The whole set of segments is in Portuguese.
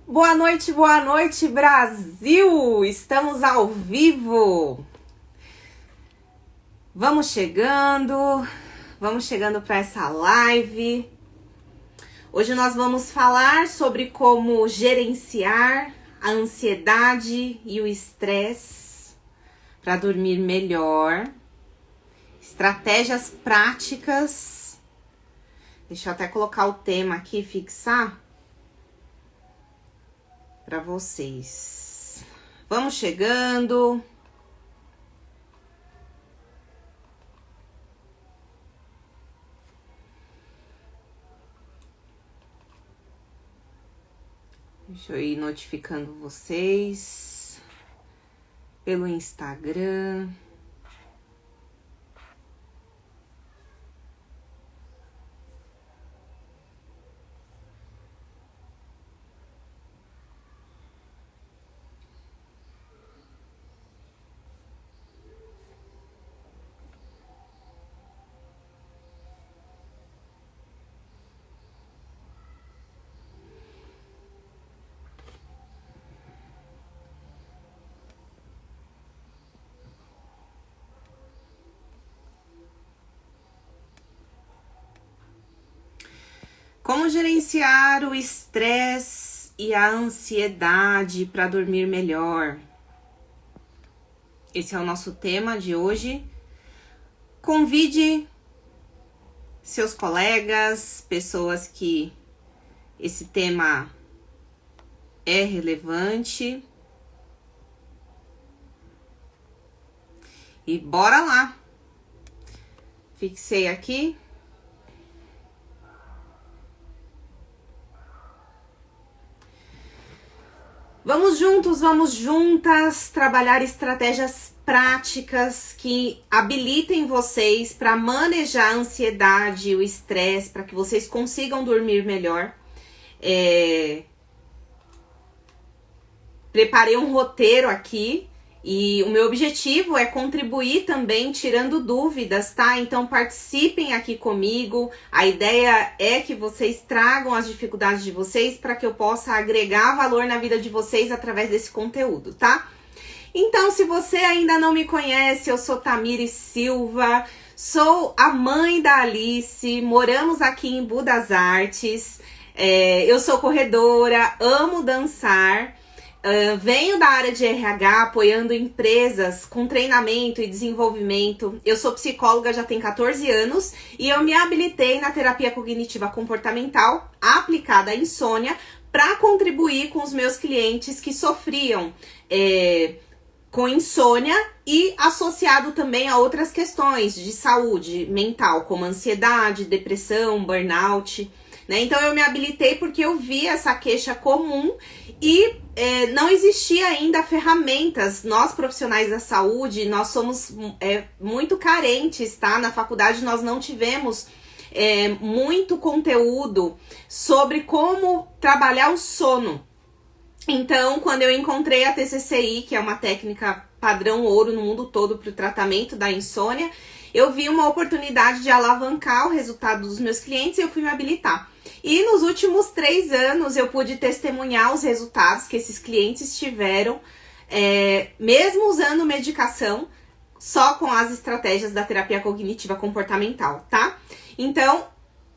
Boa noite, Brasil! Estamos ao vivo. Vamos chegando para essa live. Hoje nós vamos falar sobre como gerenciar a ansiedade e o estresse para dormir melhor. Estratégias práticas. Deixa eu até colocar o tema aqui, fixar para vocês. Vamos chegando. Deixa eu ir notificando vocês pelo Instagram. Como gerenciar o estresse e a ansiedade para dormir melhor? Esse é o nosso tema de hoje. Convide seus colegas, pessoas que esse tema é relevante. E bora lá! Fixei aqui. Vamos juntos, vamos juntas trabalhar estratégias práticas que habilitem vocês para manejar a ansiedade e o estresse, para que vocês consigam dormir melhor. Preparei um roteiro aqui e o meu objetivo é contribuir também tirando dúvidas, tá? Então participem aqui comigo. A ideia é que vocês tragam as dificuldades de vocês para que eu possa agregar valor na vida de vocês através desse conteúdo, tá? Então, se você ainda não me conhece, eu sou Tamires Silva, sou a mãe da Alice, moramos aqui em Budas Artes, eu sou corredora, amo dançar. Venho da área de RH, apoiando empresas com treinamento e desenvolvimento. Eu sou psicóloga, já tem 14 anos e eu me habilitei na terapia cognitiva comportamental aplicada à insônia para contribuir com os meus clientes que sofriam com insônia e associado também a outras questões de saúde mental, como ansiedade, depressão, burnout. Né? Então eu me habilitei porque eu vi essa queixa comum e não existia ainda ferramentas. Nós profissionais da saúde, nós somos muito carentes, tá? Na faculdade nós não tivemos muito conteúdo sobre como trabalhar o sono. Então, quando eu encontrei a TCCI, que é uma técnica padrão ouro no mundo todo para o tratamento da insônia, eu vi uma oportunidade de alavancar o resultado dos meus clientes e eu fui me habilitar. E nos últimos 3 anos eu pude testemunhar os resultados que esses clientes tiveram, mesmo usando medicação, só com as estratégias da terapia cognitiva comportamental, tá? Então,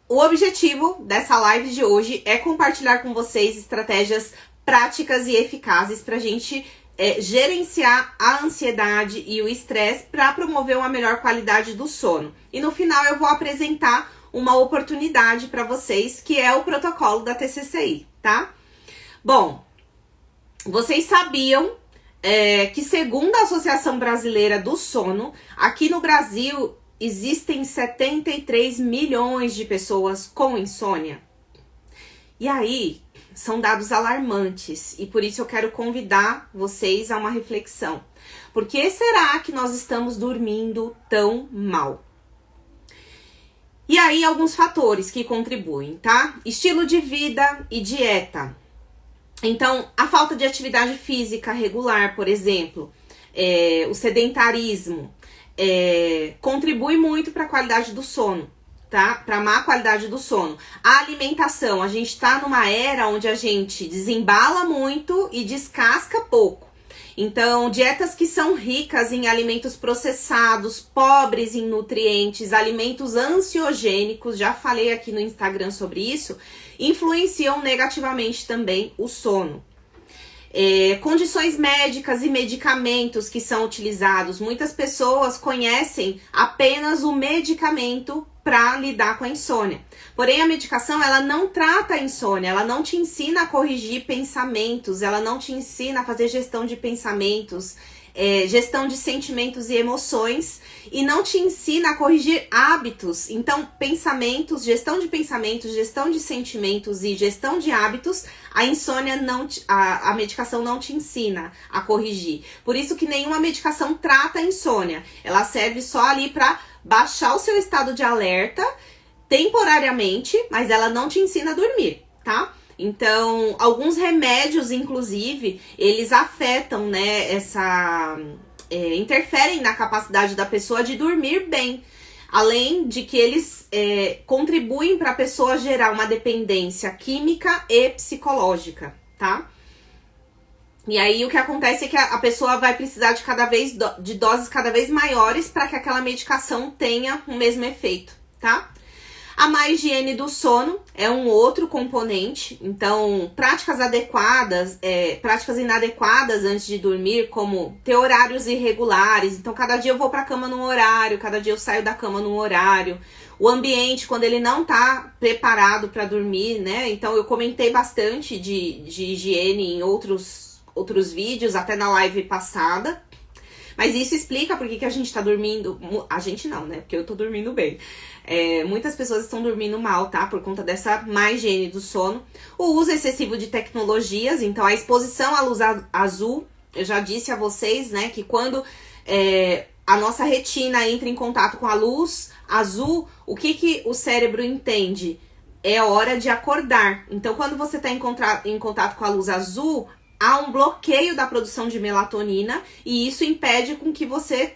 o objetivo dessa live de hoje é compartilhar com vocês estratégias práticas e eficazes para a gente gerenciar a ansiedade e o estresse para promover uma melhor qualidade do sono. E no final eu vou apresentar uma oportunidade para vocês, que é o protocolo da TCCI, tá? Bom, vocês sabiam que segundo a Associação Brasileira do Sono, aqui no Brasil existem 73 milhões de pessoas com insônia? E aí, são dados alarmantes e por isso eu quero convidar vocês a uma reflexão. Por que será que nós estamos dormindo tão mal? E aí, alguns fatores que contribuem, tá? Estilo de vida e dieta. Então, a falta de atividade física regular, por exemplo, o sedentarismo, contribui muito para a qualidade do sono. tá? Para má qualidade do sono. A alimentação, a gente tá numa era onde a gente desembala muito e descasca pouco. Então, dietas que são ricas em alimentos processados, pobres em nutrientes, alimentos ansiogênicos, já falei aqui no Instagram sobre isso, influenciam negativamente também o sono. Condições médicas e medicamentos que são utilizados. Muitas pessoas conhecem apenas o medicamento para lidar com a insônia. Porém, a medicação, ela não trata a insônia, ela não te ensina a corrigir pensamentos, ela não te ensina a fazer gestão de pensamentos, gestão de sentimentos e emoções, e não te ensina a corrigir hábitos. Então, pensamentos, gestão de sentimentos e gestão de hábitos, a insônia a medicação não te ensina a corrigir. Por isso que nenhuma medicação trata a insônia. Ela serve só ali para baixar o seu estado de alerta temporariamente, mas ela não te ensina a dormir, tá? Então, alguns remédios, inclusive, eles afetam, né, interferem na capacidade da pessoa de dormir bem. Além de que eles contribuem para a pessoa gerar uma dependência química e psicológica, tá? E aí o que acontece é que a pessoa vai precisar de doses cada vez maiores para que aquela medicação tenha o mesmo efeito, tá? A má higiene do sono é um outro componente. Então, práticas inadequadas antes de dormir, como ter horários irregulares. Então, cada dia eu vou pra cama num horário, cada dia eu saio da cama num horário. O ambiente, quando ele não tá preparado para dormir, né? Então, eu comentei bastante de higiene em outros vídeos, até na live passada. Mas isso explica por que a gente tá dormindo... A gente não, né? Porque eu tô dormindo bem. Muitas pessoas estão dormindo mal, tá? Por conta dessa má higiene do sono. O uso excessivo de tecnologias. Então, a exposição à luz azul. Eu já disse a vocês, né? Que quando a nossa retina entra em contato com a luz azul, o que o cérebro entende? É hora de acordar. Então, quando você tá em contato com a luz azul, há um bloqueio da produção de melatonina e isso impede com que você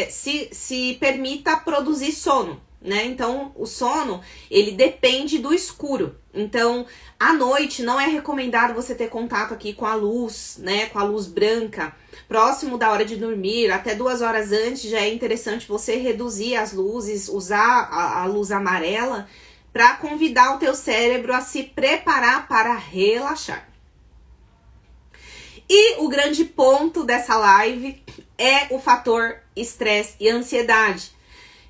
se permita produzir sono, né? Então, o sono, ele depende do escuro. Então, à noite, não é recomendado você ter contato aqui com a luz, né? Com a luz branca. Próximo da hora de dormir, até 2 horas antes, já é interessante você reduzir as luzes, usar a luz amarela para convidar o teu cérebro a se preparar para relaxar. E o grande ponto dessa live é o fator estresse e ansiedade.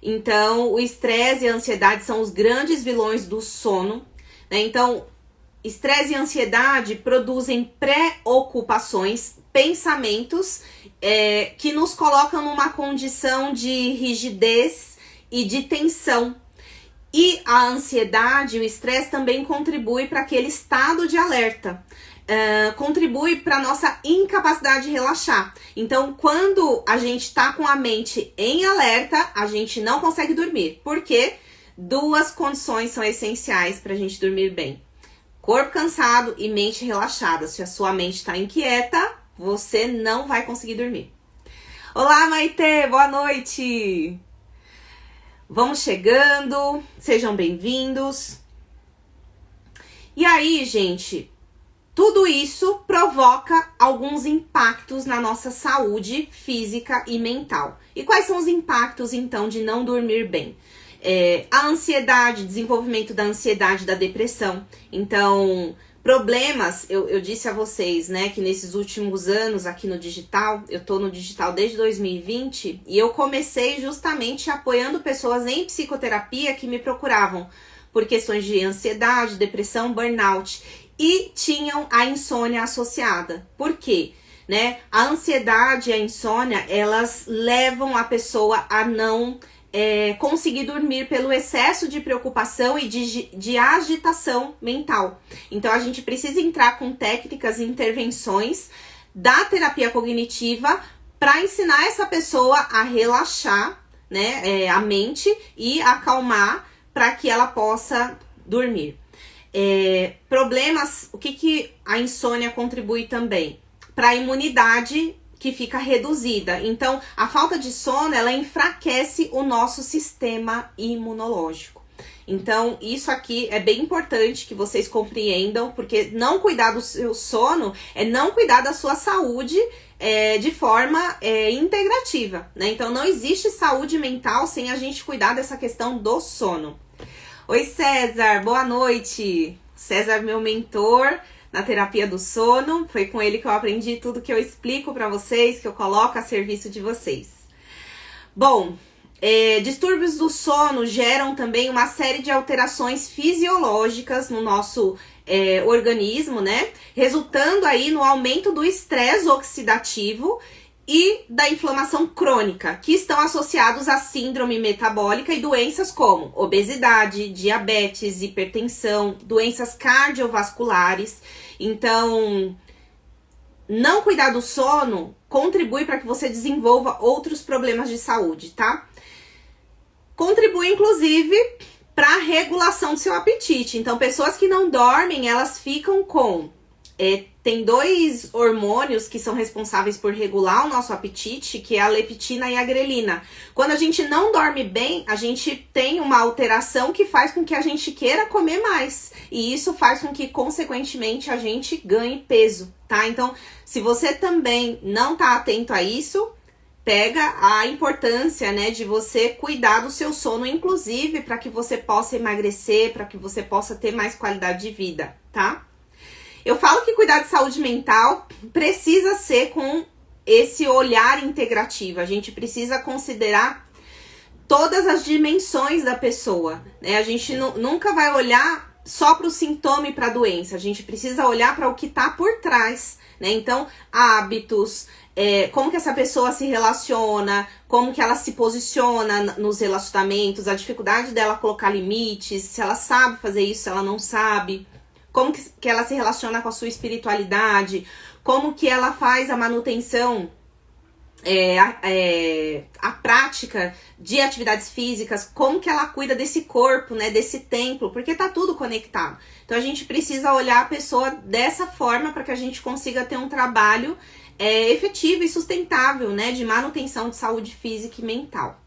Então, o estresse e a ansiedade são os grandes vilões do sono, né? Então, estresse e ansiedade produzem preocupações, pensamentos que nos colocam numa condição de rigidez e de tensão. E a ansiedade, o estresse também contribui para aquele estado de alerta. Contribui para nossa incapacidade de relaxar. Então, quando a gente tá com a mente em alerta, a gente não consegue dormir. Por quê? 2 condições são essenciais para a gente dormir bem: corpo cansado e mente relaxada. Se a sua mente está inquieta, você não vai conseguir dormir. Olá, Maitê, boa noite! Vamos chegando, sejam bem-vindos. E aí, gente, tudo isso provoca alguns impactos na nossa saúde física e mental. E quais são os impactos, então, de não dormir bem? A ansiedade, desenvolvimento da ansiedade, da depressão. Então, problemas, eu disse a vocês, né, que nesses últimos anos aqui no digital, eu tô no digital desde 2020, e eu comecei justamente apoiando pessoas em psicoterapia que me procuravam por questões de ansiedade, depressão, burnout. E tinham a insônia associada. Por quê? Né? A ansiedade e a insônia, elas levam a pessoa a não conseguir dormir pelo excesso de preocupação e de agitação mental. Então, a gente precisa entrar com técnicas e intervenções da terapia cognitiva para ensinar essa pessoa a relaxar, né, a mente e acalmar para que ela possa dormir. Problemas, o que a insônia contribui também? Para a imunidade que fica reduzida. Então, a falta de sono, ela enfraquece o nosso sistema imunológico. Então, isso aqui é bem importante que vocês compreendam, porque não cuidar do seu sono é não cuidar da sua saúde de forma integrativa, né? Então, não existe saúde mental sem a gente cuidar dessa questão do sono. Oi, César, boa noite. César, meu mentor na terapia do sono. Foi com ele que eu aprendi tudo que eu explico para vocês, que eu coloco a serviço de vocês. Bom, distúrbios do sono geram também uma série de alterações fisiológicas no nosso organismo, né? Resultando aí no aumento do estresse oxidativo e da inflamação crônica, que estão associados à síndrome metabólica e doenças como obesidade, diabetes, hipertensão, doenças cardiovasculares. Então, não cuidar do sono contribui para que você desenvolva outros problemas de saúde, tá? Contribui, inclusive, para a regulação do seu apetite. Então, pessoas que não dormem, elas ficam com... tem 2 hormônios que são responsáveis por regular o nosso apetite, que é a leptina e a grelina. Quando a gente não dorme bem, a gente tem uma alteração que faz com que a gente queira comer mais. E isso faz com que, consequentemente, a gente ganhe peso, tá? Então, se você também não tá atento a isso, pega a importância, né, de você cuidar do seu sono, inclusive para que você possa emagrecer, para que você possa ter mais qualidade de vida, tá? Eu falo que cuidar de saúde mental precisa ser com esse olhar integrativo. A gente precisa considerar todas as dimensões da pessoa, né? A gente nunca vai olhar só para o sintoma e para a doença. A gente precisa olhar para o que está por trás, né? Então, hábitos, como que essa pessoa se relaciona, como que ela se posiciona nos relacionamentos, a dificuldade dela colocar limites, se ela sabe fazer isso, se ela não sabe... Como que ela se relaciona com a sua espiritualidade, como que ela faz a manutenção, a prática de atividades físicas, como que ela cuida desse corpo, né, desse templo, porque tá tudo conectado. Então a gente precisa olhar a pessoa dessa forma para que a gente consiga ter um trabalho efetivo e sustentável, né, de manutenção de saúde física e mental.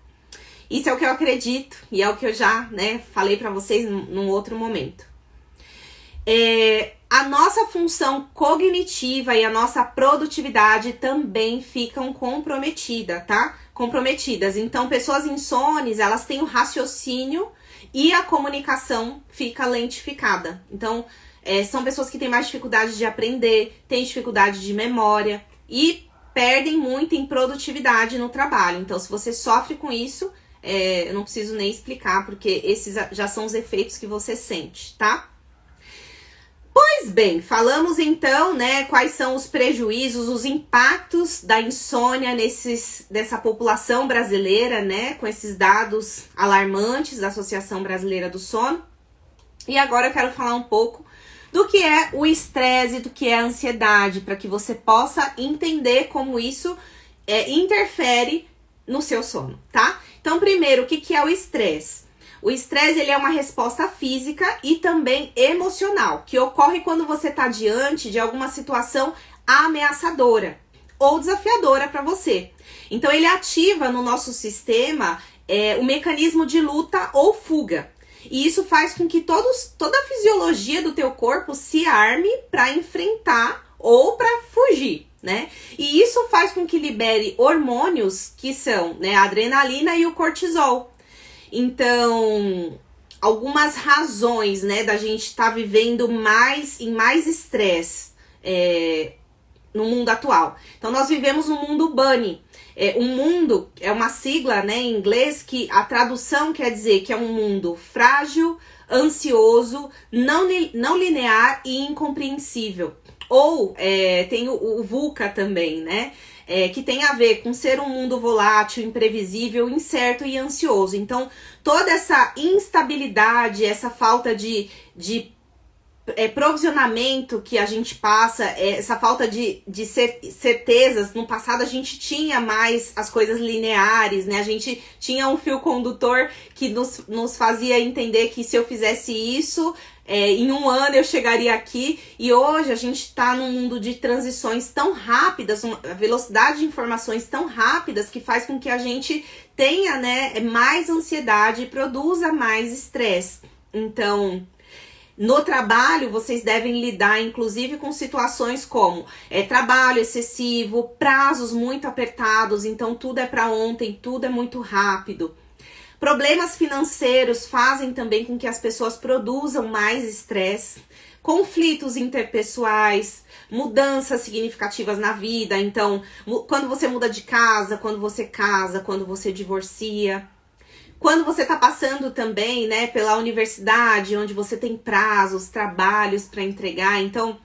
Isso é o que eu acredito e é o que eu já, né, falei para vocês num outro momento. A nossa função cognitiva e a nossa produtividade também ficam comprometidas, tá? Comprometidas. Então, pessoas insones, elas têm o raciocínio e a comunicação fica lentificada. Então, são pessoas que têm mais dificuldade de aprender, têm dificuldade de memória e perdem muito em produtividade no trabalho. Então, se você sofre com isso, eu não preciso nem explicar, porque esses já são os efeitos que você sente, tá? Pois bem, falamos então, né, quais são os prejuízos, os impactos da insônia dessa população brasileira, né, com esses dados alarmantes da Associação Brasileira do Sono. E agora eu quero falar um pouco do que é o estresse, do que é a ansiedade, para que você possa entender como isso interfere no seu sono, tá? Então, primeiro, o que é o estresse? O estresse, ele é uma resposta física e também emocional, que ocorre quando você está diante de alguma situação ameaçadora ou desafiadora para você. Então, ele ativa no nosso sistema o mecanismo de luta ou fuga. E isso faz com que toda a fisiologia do teu corpo se arme para enfrentar ou para fugir, né? E isso faz com que libere hormônios que são, né, a adrenalina e o cortisol. Então, algumas razões, né, da gente estar vivendo em mais estresse no mundo atual. Então, nós vivemos no mundo bunny. O mundo é uma sigla, né, em inglês, que a tradução quer dizer que é um mundo frágil, ansioso, não linear e incompreensível. Ou tem o VUCA também, né? Que tem a ver com ser um mundo volátil, imprevisível, incerto e ansioso. Então, toda essa instabilidade, essa falta de provisionamento que a gente passa, essa falta de certezas. No passado a gente tinha mais as coisas lineares, né? A gente tinha um fio condutor que nos fazia entender que se eu fizesse isso, em um ano eu chegaria aqui. E hoje a gente está num mundo de transições tão rápidas, uma velocidade de informações tão rápidas, que faz com que a gente tenha, né, mais ansiedade e produza mais estresse. Então, no trabalho, vocês devem lidar, inclusive, com situações como trabalho excessivo, prazos muito apertados, então tudo é para ontem, tudo é muito rápido. Problemas financeiros fazem também com que as pessoas produzam mais estresse. Conflitos interpessoais, mudanças significativas na vida. Então, quando você muda de casa, quando você casa, quando você divorcia. Quando você está passando também, né, pela universidade, onde você tem prazos, trabalhos para entregar. Então,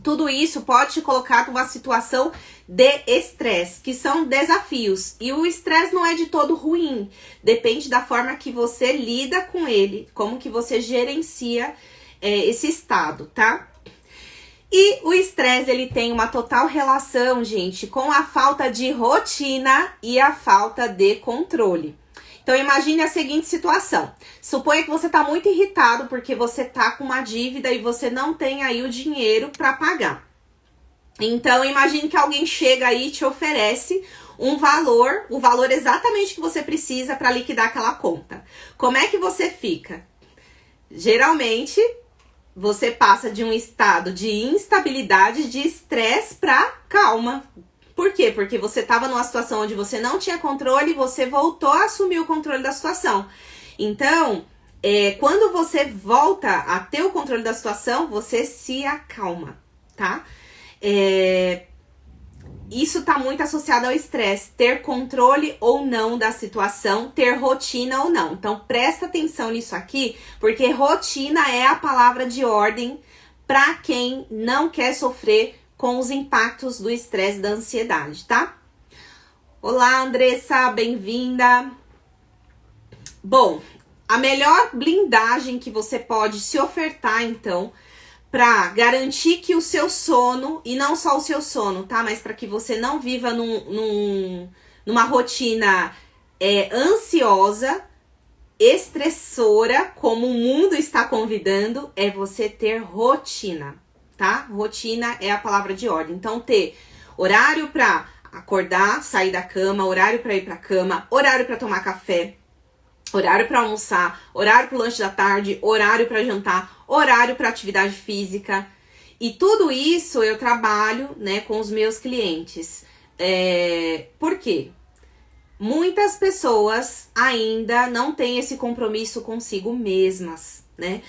tudo isso pode te colocar numa situação de estresse, que são desafios. E o estresse não é de todo ruim. Depende da forma que você lida com ele, como que você gerencia esse estado, tá? E o estresse, ele tem uma total relação, gente, com a falta de rotina e a falta de controle. Então, imagine a seguinte situação. Suponha que você está muito irritado porque você está com uma dívida e você não tem aí o dinheiro para pagar. Então, imagine que alguém chega aí e te oferece o valor exatamente que você precisa para liquidar aquela conta. Como é que você fica? Geralmente, você passa de um estado de instabilidade, de estresse para calma. Por quê? Porque você estava numa situação onde você não tinha controle e você voltou a assumir o controle da situação. Então, quando você volta a ter o controle da situação, você se acalma, tá? Isso está muito associado ao estresse, ter controle ou não da situação, ter rotina ou não. Então, presta atenção nisso aqui, porque rotina é a palavra de ordem para quem não quer sofrer com os impactos do estresse e da ansiedade, tá? Olá, Andressa, bem-vinda. Bom, a melhor blindagem que você pode se ofertar, então, para garantir que o seu sono, e não só o seu sono, tá? Mas para que você não viva numa rotina ansiosa, estressora, como o mundo está convidando, é você ter rotina. Tá? Rotina é a palavra de ordem. Então, ter horário para acordar, sair da cama, horário para ir para cama, horário para tomar café, horário para almoçar, horário para o lanche da tarde, horário para jantar, horário para atividade física. E tudo isso eu trabalho, né, com os meus clientes. Por quê? Muitas pessoas ainda não têm esse compromisso consigo mesmas, né?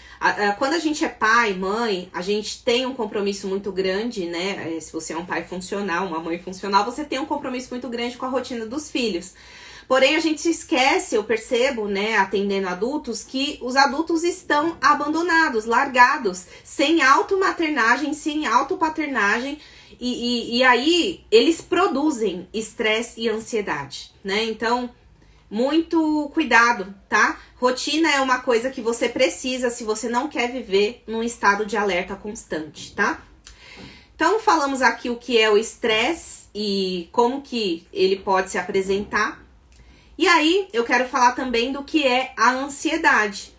Quando a gente é pai, mãe, a gente tem um compromisso muito grande, né? Se você é um pai funcional, uma mãe funcional, você tem um compromisso muito grande com a rotina dos filhos. Porém, a gente se esquece, eu percebo, né, atendendo adultos, que os adultos estão abandonados, largados, sem automaternagem, sem autopaternagem, e aí eles produzem estresse e ansiedade, né? Então, muito cuidado, tá? Rotina é uma coisa que você precisa se você não quer viver num estado de alerta constante, tá? Então, falamos aqui o que é o estresse e como que ele pode se apresentar. E aí, eu quero falar também do que é a ansiedade.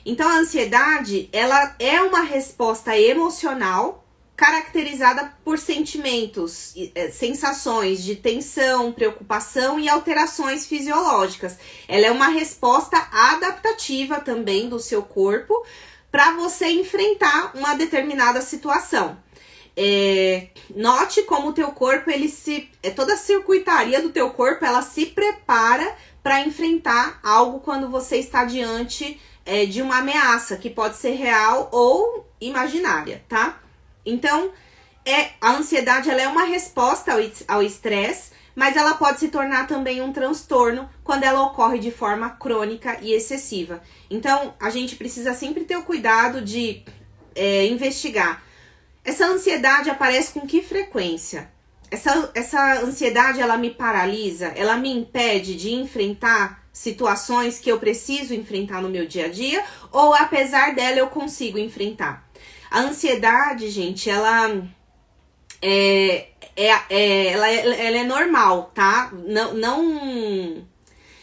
Então, a ansiedade, ela é uma resposta emocional caracterizada por sentimentos, sensações de tensão, preocupação e alterações fisiológicas. Ela é uma resposta adaptativa também do seu corpo para você enfrentar uma determinada situação. Note como o teu corpo, toda a circuitaria do teu corpo, ela se prepara para enfrentar algo quando você está diante de uma ameaça, que pode ser real ou imaginária, tá? Então, a ansiedade, ela é uma resposta ao estresse, mas ela pode se tornar também um transtorno quando ela ocorre de forma crônica e excessiva. Então, a gente precisa sempre ter o cuidado de investigar. Essa ansiedade aparece com que frequência? Essa ansiedade, ela me paralisa? Ela me impede de enfrentar situações que eu preciso enfrentar no meu dia a dia? Ou, apesar dela, eu consigo enfrentar? A ansiedade, gente, ela é normal, tá?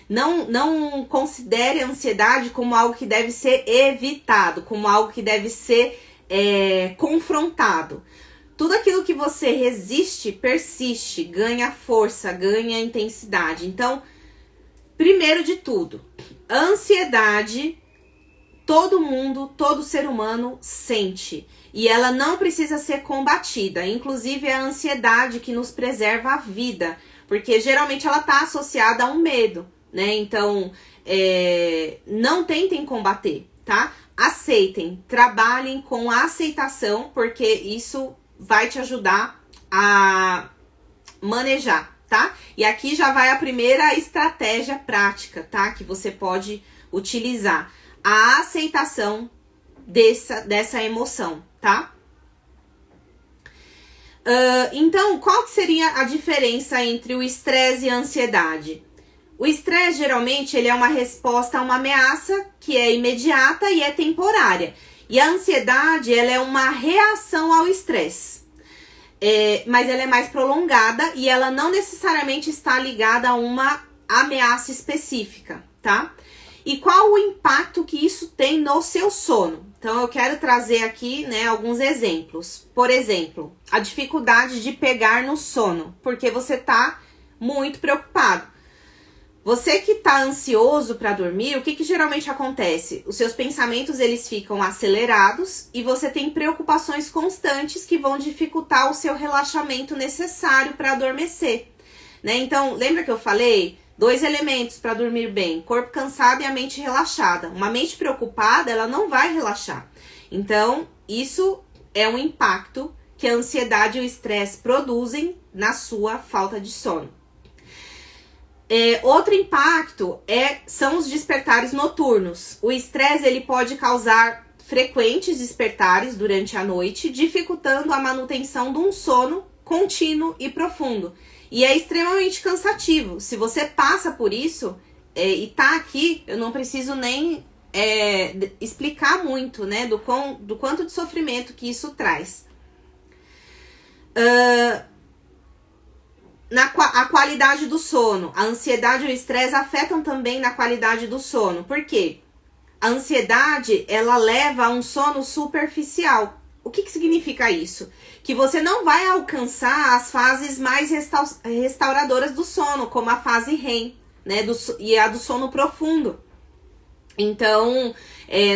Não considere a ansiedade como algo que deve ser evitado, como algo que deve ser confrontado. Tudo aquilo que você resiste, persiste, ganha força, ganha intensidade. Então, primeiro de tudo, a ansiedade, todo mundo, todo ser humano sente. E ela não precisa ser combatida. Inclusive, é a ansiedade que nos preserva a vida. Porque geralmente ela está associada a um medo, né? Então, não tentem combater, tá? Aceitem, trabalhem com a aceitação, porque isso vai te ajudar a manejar, tá? E aqui já vai a primeira estratégia prática, tá? Que você pode utilizar. A aceitação dessa emoção, tá? Então, qual que seria a diferença entre o estresse e a ansiedade? O estresse, geralmente, ele é uma resposta a uma ameaça que é imediata e é temporária. E a ansiedade, ela é uma reação ao estresse. Mas ela é mais prolongada e ela não necessariamente está ligada a uma ameaça específica, tá? E qual o impacto que isso tem no seu sono? Então, eu quero trazer aqui, né, alguns exemplos. Por exemplo, a dificuldade de pegar no sono, porque você tá muito preocupado. Você que tá ansioso para dormir, o que geralmente acontece? Os seus pensamentos, eles ficam acelerados e você tem preocupações constantes que vão dificultar o seu relaxamento necessário para adormecer, né? Então, lembra que eu falei? 2 elementos para dormir bem, corpo cansado e a mente relaxada. Uma mente preocupada, ela não vai relaxar. Então, isso é um impacto que a ansiedade e o estresse produzem na sua falta de sono. Outro impacto são os despertares noturnos. O estresse, ele pode causar frequentes despertares durante a noite, dificultando a manutenção de um sono contínuo e profundo. E é extremamente cansativo. Se você passa por isso e tá aqui, eu não preciso nem explicar muito, né, do quanto de sofrimento que isso traz. A qualidade do sono. A ansiedade e o estresse afetam também na qualidade do sono. Por quê? A ansiedade, ela leva a um sono superficial. O que significa isso? Que você não vai alcançar as fases mais restauradoras do sono, como a fase REM, né? E a do sono profundo. Então,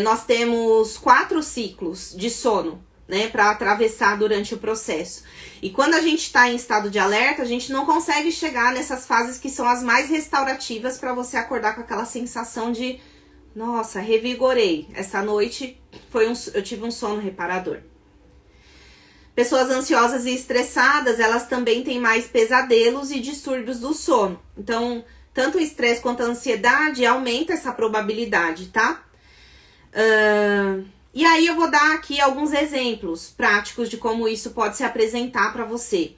nós temos 4 ciclos de sono, né, para atravessar durante o processo. E quando a gente está em estado de alerta, a gente não consegue chegar nessas fases que são as mais restaurativas para você acordar com aquela sensação de, nossa, revigorei. Essa noite eu tive um sono reparador. Pessoas ansiosas e estressadas, elas também têm mais pesadelos e distúrbios do sono. Então, tanto o estresse quanto a ansiedade aumenta essa probabilidade, tá? E aí eu vou dar aqui alguns exemplos práticos de como isso pode se apresentar para você.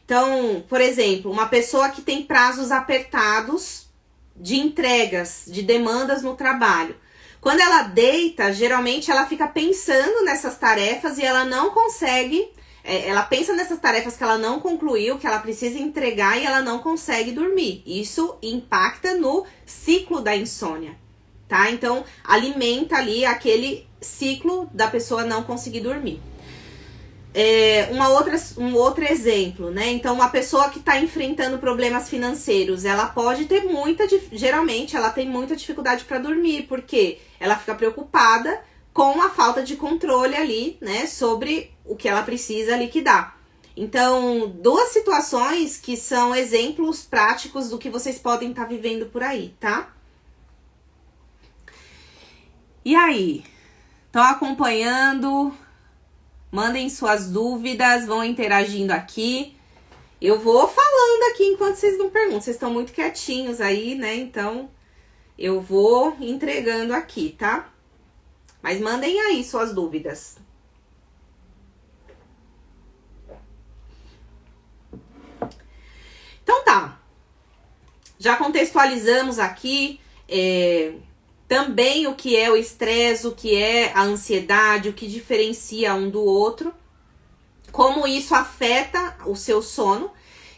Então, por exemplo, uma pessoa que tem prazos apertados de entregas, de demandas no trabalho. Quando ela deita, geralmente ela fica pensando nessas tarefas e ela não consegue... ela pensa nessas tarefas que ela não concluiu, que ela precisa entregar e ela não consegue dormir. Isso impacta no ciclo da insônia, tá? Então, alimenta ali aquele ciclo da pessoa não conseguir dormir. Um outro exemplo, né? Então, uma pessoa que está enfrentando problemas financeiros, ela pode ter geralmente ela tem muita dificuldade para dormir, porque ela fica preocupada com a falta de controle ali, né, sobre o que ela precisa liquidar. Então, 2 situações que são exemplos práticos do que vocês podem estar vivendo por aí, tá? E aí? Estão acompanhando? Mandem suas dúvidas, vão interagindo aqui. Eu vou falando aqui enquanto vocês não perguntam. Vocês estão muito quietinhos aí, né? Então, eu vou entregando aqui, tá? Mas mandem aí suas dúvidas. Então tá. Já contextualizamos aqui também o que é o estresse, o que é a ansiedade, o que diferencia um do outro, como isso afeta o seu sono.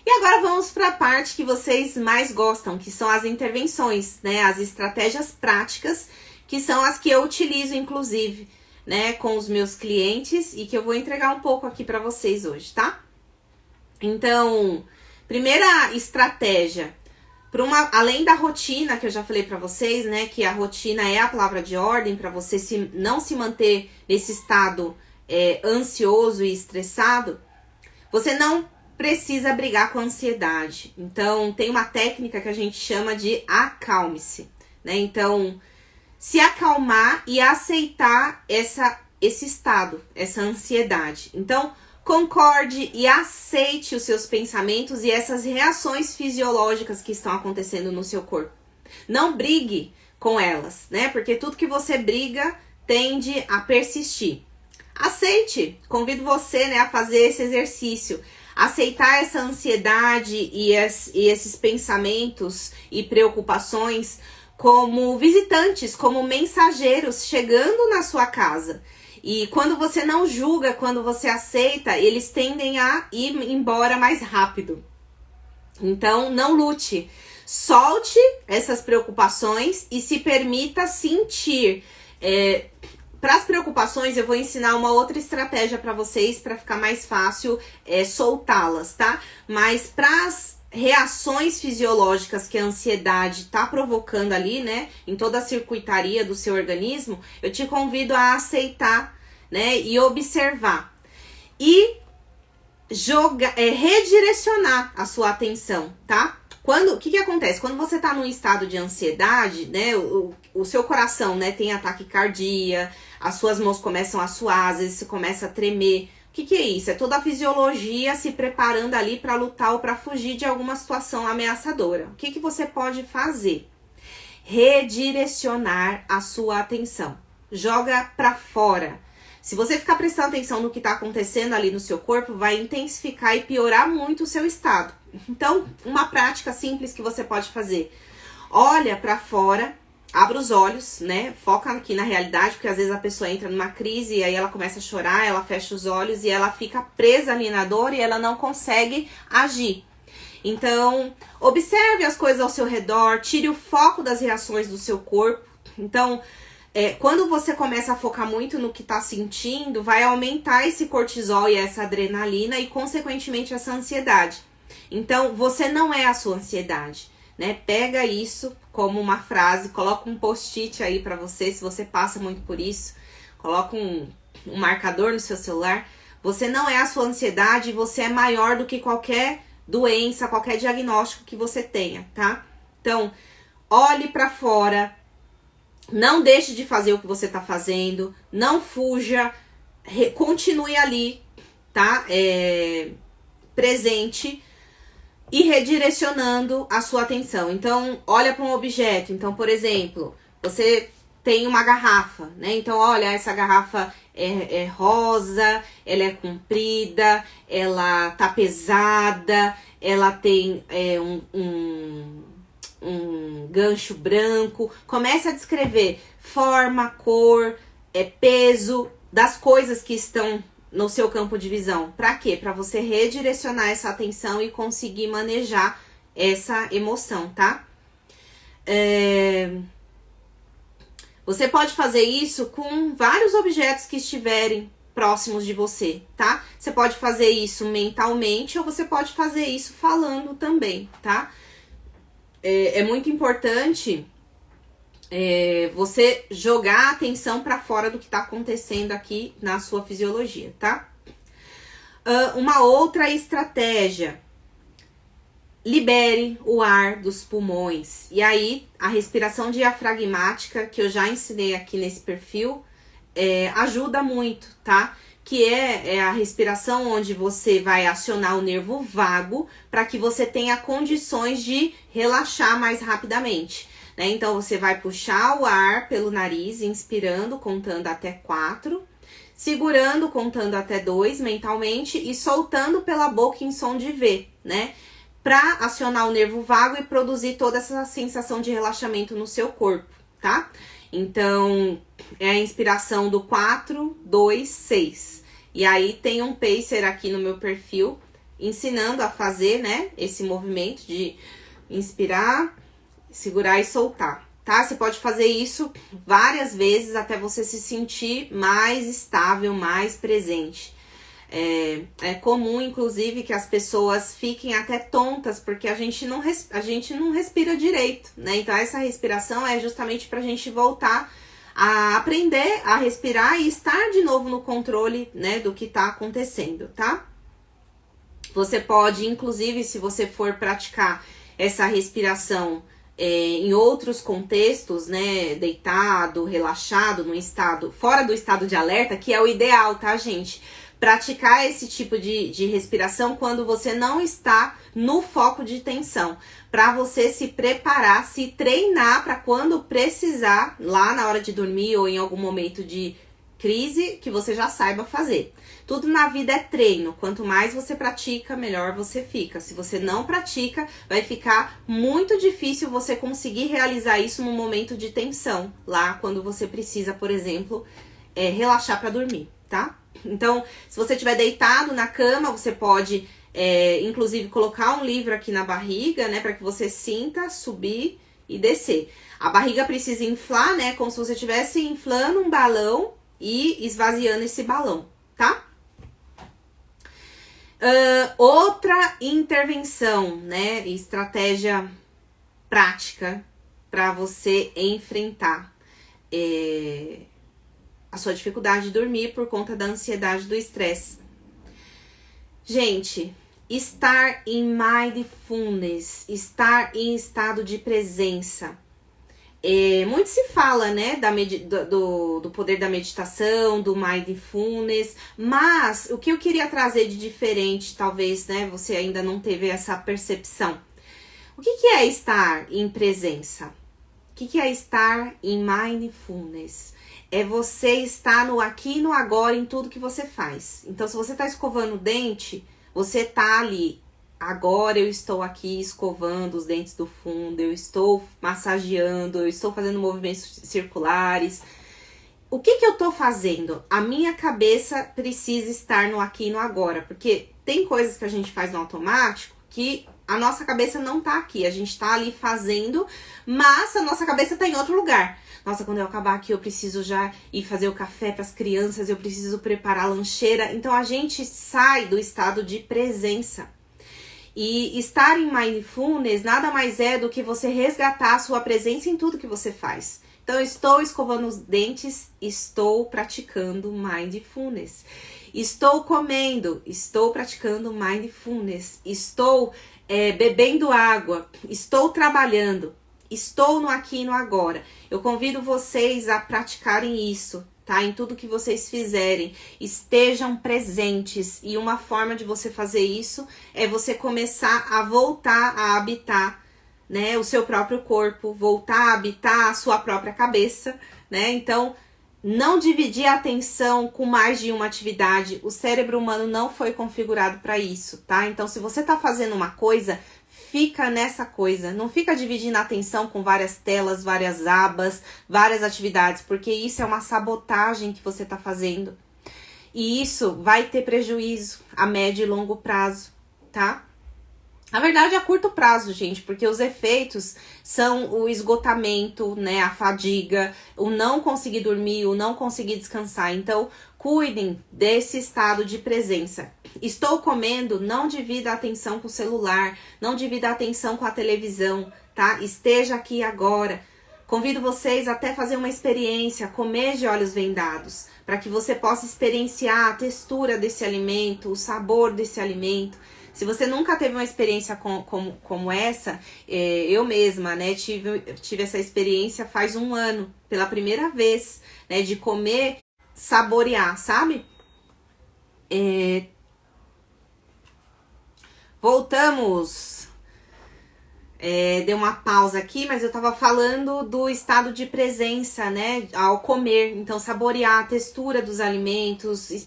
E agora vamos para a parte que vocês mais gostam, que são as intervenções, né? As estratégias práticas, que são as que eu utilizo, inclusive, né, com os meus clientes e que eu vou entregar um pouco aqui para vocês hoje, tá? Então, primeira estratégia, além da rotina que eu já falei para vocês, né, que a rotina é a palavra de ordem para você não se manter nesse estado ansioso e estressado, você não precisa brigar com a ansiedade. Então, tem uma técnica que a gente chama de acalme-se, né? Então, se acalmar e aceitar esse estado, essa ansiedade. Então, concorde e aceite os seus pensamentos e essas reações fisiológicas que estão acontecendo no seu corpo. Não brigue com elas, né? Porque tudo que você briga tende a persistir. Aceite, convido você, né, a fazer esse exercício. Aceitar essa ansiedade e esses pensamentos e preocupações como visitantes, como mensageiros chegando na sua casa. E quando você não julga, quando você aceita, eles tendem a ir embora mais rápido. Então, não lute. Solte essas preocupações e se permita sentir. Para as preocupações, eu vou ensinar uma outra estratégia para vocês, para ficar mais fácil soltá-las, tá? Mas para as reações fisiológicas que a ansiedade está provocando ali, né, em toda a circuitaria do seu organismo, eu te convido a aceitar, né, e observar. E redirecionar a sua atenção, tá? O que acontece? Quando você tá num estado de ansiedade, né, o seu coração, né, tem ataque cardíaco, as suas mãos começam a suar, às vezes você começa a tremer. O que é isso? É toda a fisiologia se preparando ali para lutar ou para fugir de alguma situação ameaçadora. O que você pode fazer? Redirecionar a sua atenção. Joga para fora. Se você ficar prestando atenção no que está acontecendo ali no seu corpo, vai intensificar e piorar muito o seu estado. Então, uma prática simples que você pode fazer. Olha para fora, abre os olhos, né? Foca aqui na realidade, porque às vezes a pessoa entra numa crise e aí ela começa a chorar, ela fecha os olhos e ela fica presa ali na dor e ela não consegue agir. Então, observe as coisas ao seu redor, tire o foco das reações do seu corpo. Então, quando você começa a focar muito no que está sentindo, vai aumentar esse cortisol e essa adrenalina e, consequentemente, essa ansiedade. Então, você não é a sua ansiedade, né? Pega isso como uma frase, coloca um post-it aí para você, se você passa muito por isso, coloca um marcador no seu celular. Você não é a sua ansiedade, você é maior do que qualquer doença, qualquer diagnóstico que você tenha, tá? Então, olhe para fora. Não deixe de fazer o que você tá fazendo, não fuja, continue ali, tá? Presente e redirecionando a sua atenção. Então, olha para um objeto. Então, por exemplo, você tem uma garrafa, né? Então, olha, essa garrafa é rosa, ela é comprida, ela tá pesada, ela tem um gancho branco. Comece a descrever forma, cor, peso das coisas que estão no seu campo de visão. Para quê? Para você redirecionar essa atenção e conseguir manejar essa emoção, tá? Você pode fazer isso com vários objetos que estiverem próximos de você, tá? Você pode fazer isso mentalmente ou você pode fazer isso falando também, tá? É muito importante você jogar a atenção para fora do que está acontecendo aqui na sua fisiologia, tá? Uma outra estratégia. Libere o ar dos pulmões. E aí, a respiração diafragmática, que eu já ensinei aqui nesse perfil, ajuda muito, tá? Que é a respiração onde você vai acionar o nervo vago para que você tenha condições de relaxar mais rapidamente, né? Então, você vai puxar o ar pelo nariz, inspirando, contando até 4, segurando, contando até 2 mentalmente e soltando pela boca em som de V, né? Para acionar o nervo vago e produzir toda essa sensação de relaxamento no seu corpo, tá? Então, é a inspiração do 4, 2, 6. E aí tem um pacer aqui no meu perfil ensinando a fazer, né, esse movimento de inspirar, segurar e soltar, tá? Você pode fazer isso várias vezes até você se sentir mais estável, mais presente. É comum, inclusive, que as pessoas fiquem até tontas, porque a gente não respira direito, né? Então, essa respiração é justamente pra gente voltar a aprender a respirar e estar de novo no controle, né, do que tá acontecendo, tá? Você pode, inclusive, se você for praticar essa respiração em outros contextos, né, deitado, relaxado, no estado, fora do estado de alerta, que é o ideal, tá, gente? Praticar esse tipo de respiração quando você não está no foco de tensão, para você se preparar, se treinar para quando precisar, lá na hora de dormir ou em algum momento de crise, que você já saiba fazer. Tudo na vida é treino, quanto mais você pratica, melhor você fica. Se você não pratica, vai ficar muito difícil você conseguir realizar isso no momento de tensão, lá quando você precisa, por exemplo, relaxar para dormir, tá? Então, se você estiver deitado na cama, você pode, inclusive, colocar um livro aqui na barriga, né? Para que você sinta, subir e descer. A barriga precisa inflar, né? Como se você estivesse inflando um balão e esvaziando esse balão, tá? Outra intervenção, né? Estratégia prática para você enfrentar a sua dificuldade de dormir por conta da ansiedade, do estresse. Gente, estar em mindfulness, estar em estado de presença. Muito se fala, né, do poder da meditação, do mindfulness, mas o que eu queria trazer de diferente, talvez, né, você ainda não teve essa percepção. O que é estar em presença? O que é estar em mindfulness? É você estar no aqui e no agora em tudo que você faz. Então, se você tá escovando o dente, você tá ali. Agora eu estou aqui escovando os dentes do fundo, eu estou massageando, eu estou fazendo movimentos circulares. O que eu tô fazendo? A minha cabeça precisa estar no aqui e no agora, porque tem coisas que a gente faz no automático que a nossa cabeça não tá aqui, a gente tá ali fazendo, mas a nossa cabeça tá em outro lugar. Nossa, quando eu acabar aqui eu preciso já ir fazer o café para as crianças, eu preciso preparar a lancheira. Então a gente sai do estado de presença. E estar em mindfulness nada mais é do que você resgatar a sua presença em tudo que você faz. Então, eu estou escovando os dentes, estou praticando mindfulness. Estou comendo, estou praticando mindfulness. Estou bebendo água, estou trabalhando, estou no aqui e no agora. Eu convido vocês a praticarem isso, tá? Em tudo que vocês fizerem, estejam presentes. E uma forma de você fazer isso é você começar a voltar a habitar, né, o seu próprio corpo, voltar a habitar a sua própria cabeça, né? Então, não dividir a atenção com mais de uma atividade. O cérebro humano não foi configurado para isso, tá? Então, se você tá fazendo uma coisa, fica nessa coisa. Não fica dividindo a atenção com várias telas, várias abas, várias atividades, porque isso é uma sabotagem que você tá fazendo. E isso vai ter prejuízo a médio e longo prazo, tá? Na verdade, a curto prazo, gente, porque os efeitos são o esgotamento, né, a fadiga, o não conseguir dormir, o não conseguir descansar. Então, cuidem desse estado de presença. Estou comendo, não divida a atenção com o celular, não divida a atenção com a televisão, tá? Esteja aqui agora. Convido vocês até fazer uma experiência, comer de olhos vendados, para que você possa experienciar a textura desse alimento, o sabor desse alimento. Se você nunca teve uma experiência como essa, eu mesma, né, tive essa experiência faz um ano, pela primeira vez, né, de comer, saborear, sabe? Voltamos. Deu uma pausa aqui, mas eu tava falando do estado de presença, né, ao comer. Então, saborear a textura dos alimentos.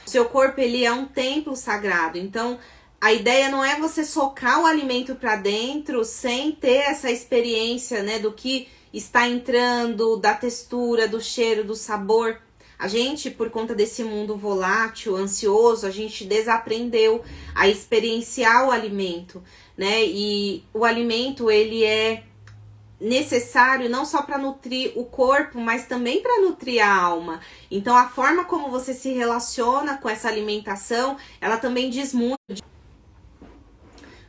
O seu corpo, ele é um templo sagrado, então a ideia não é você socar o alimento para dentro sem ter essa experiência, né, do que está entrando, da textura, do cheiro, do sabor. A gente, por conta desse mundo volátil, ansioso, a gente desaprendeu a experienciar o alimento, né? E o alimento, ele é necessário não só para nutrir o corpo, mas também para nutrir a alma. Então, a forma como você se relaciona com essa alimentação, ela também diz muito.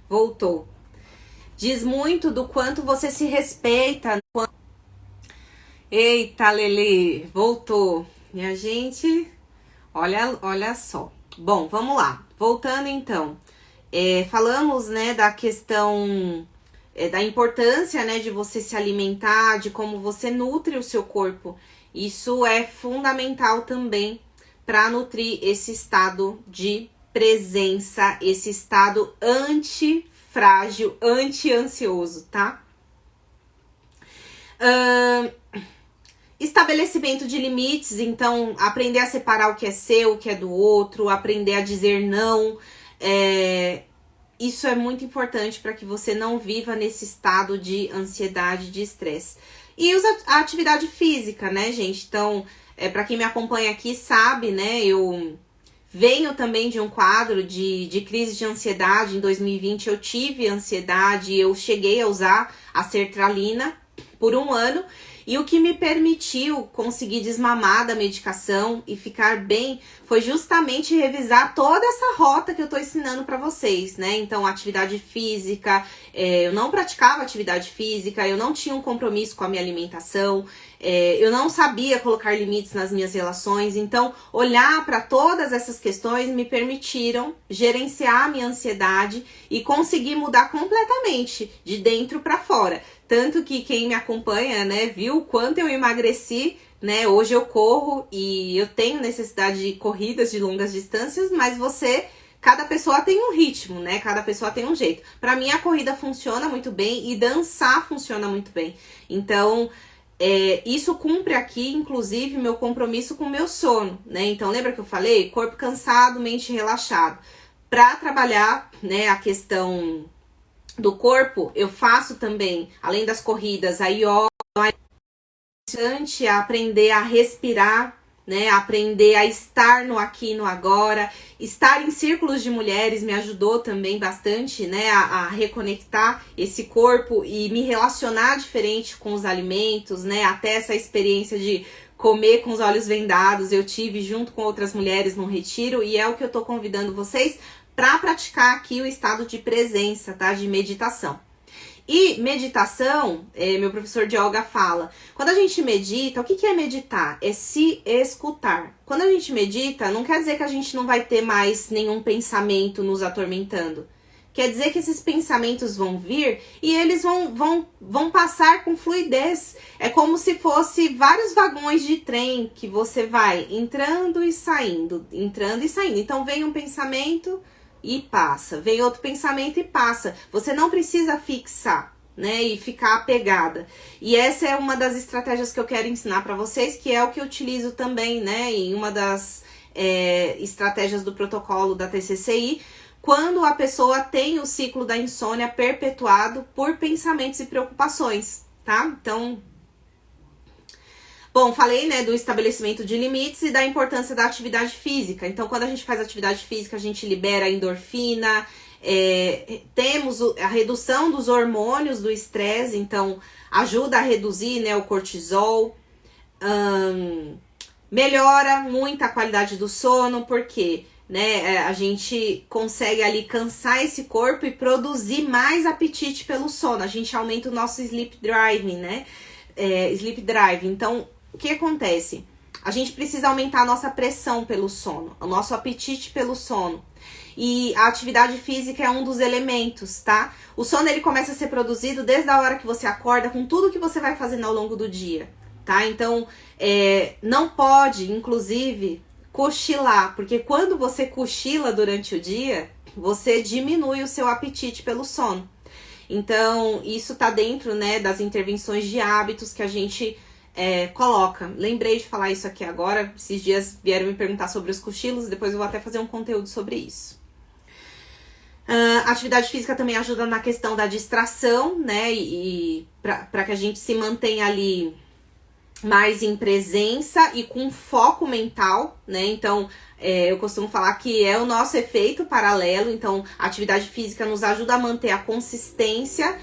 Voltou. Diz muito do quanto você se respeita. Eita, Lele, voltou. Minha gente, olha só. Bom, vamos lá. Voltando então. Falamos, né, da questão da importância, né, de você se alimentar, de como você nutre o seu corpo. Isso é fundamental também para nutrir esse estado de presença, esse estado antifrágil, anti-ansioso, tá? Estabelecimento de limites, então aprender a separar o que é seu, o que é do outro, aprender a dizer não. Isso é muito importante para que você não viva nesse estado de ansiedade, de estresse. E a atividade física, né, gente? Então, para quem me acompanha aqui sabe, né, eu venho também de um quadro de crise de ansiedade. Em 2020 eu tive ansiedade, eu cheguei a usar a sertralina por 1 ano. E o que me permitiu conseguir desmamar da medicação e ficar bem foi justamente revisar toda essa rota que eu tô ensinando para vocês, né? Então, atividade física, eu não praticava atividade física, eu não tinha um compromisso com a minha alimentação, eu não sabia colocar limites nas minhas relações. Então, olhar para todas essas questões me permitiram gerenciar a minha ansiedade e conseguir mudar completamente, de dentro para fora. Tanto que quem me acompanha, né, viu o quanto eu emagreci, né? Hoje eu corro e eu tenho necessidade de corridas de longas distâncias, mas cada pessoa tem um ritmo, né? Cada pessoa tem um jeito. Para mim, a corrida funciona muito bem e dançar funciona muito bem. Então, isso cumpre aqui, inclusive, meu compromisso com o meu sono, né? Então, lembra que eu falei? Corpo cansado, mente relaxado. Para trabalhar, né, a questão do corpo, eu faço também, além das corridas, a yoga, a aprender a respirar, né, aprender a estar no aqui e no agora. Estar em círculos de mulheres me ajudou também bastante, né, a reconectar esse corpo e me relacionar diferente com os alimentos, né, até essa experiência de comer com os olhos vendados eu tive junto com outras mulheres num retiro, e é o que eu tô convidando vocês para praticar aqui o estado de presença, tá? De meditação. E meditação, meu professor de yoga fala, quando a gente medita, o que é meditar? É se escutar. Quando a gente medita, não quer dizer que a gente não vai ter mais nenhum pensamento nos atormentando. Quer dizer que esses pensamentos vão vir e eles vão passar com fluidez. É como se fosse vários vagões de trem que você vai entrando e saindo, entrando e saindo. Então vem um pensamento e passa, vem outro pensamento e passa. Você não precisa fixar, né, e ficar apegada. E essa é uma das estratégias que eu quero ensinar para vocês, que é o que eu utilizo também, né, em uma das estratégias do protocolo da TCCI, quando a pessoa tem o ciclo da insônia perpetuado por pensamentos e preocupações, tá? Então, bom, falei, né, do estabelecimento de limites e da importância da atividade física. Então, quando a gente faz atividade física, a gente libera a endorfina, temos a redução dos hormônios do estresse, então ajuda a reduzir, né, o cortisol, melhora muito a qualidade do sono, porque, né, a gente consegue ali cansar esse corpo e produzir mais apetite pelo sono. A gente aumenta o nosso sleep driving, né? Sleep drive. Então, o que acontece? A gente precisa aumentar a nossa pressão pelo sono, o nosso apetite pelo sono. E a atividade física é um dos elementos, tá? O sono, ele começa a ser produzido desde a hora que você acorda, com tudo que você vai fazendo ao longo do dia, tá? Então, não pode, inclusive, cochilar, porque quando você cochila durante o dia, você diminui o seu apetite pelo sono. Então, isso tá dentro, né, das intervenções de hábitos que a gente coloca. Lembrei de falar isso aqui agora, esses dias vieram me perguntar sobre os cochilos, depois eu vou até fazer um conteúdo sobre isso. Atividade física também ajuda na questão da distração, né? E para que a gente se mantenha ali mais em presença e com foco mental, né? Então, eu costumo falar que é o nosso efeito paralelo. Então, a atividade física nos ajuda a manter a consistência,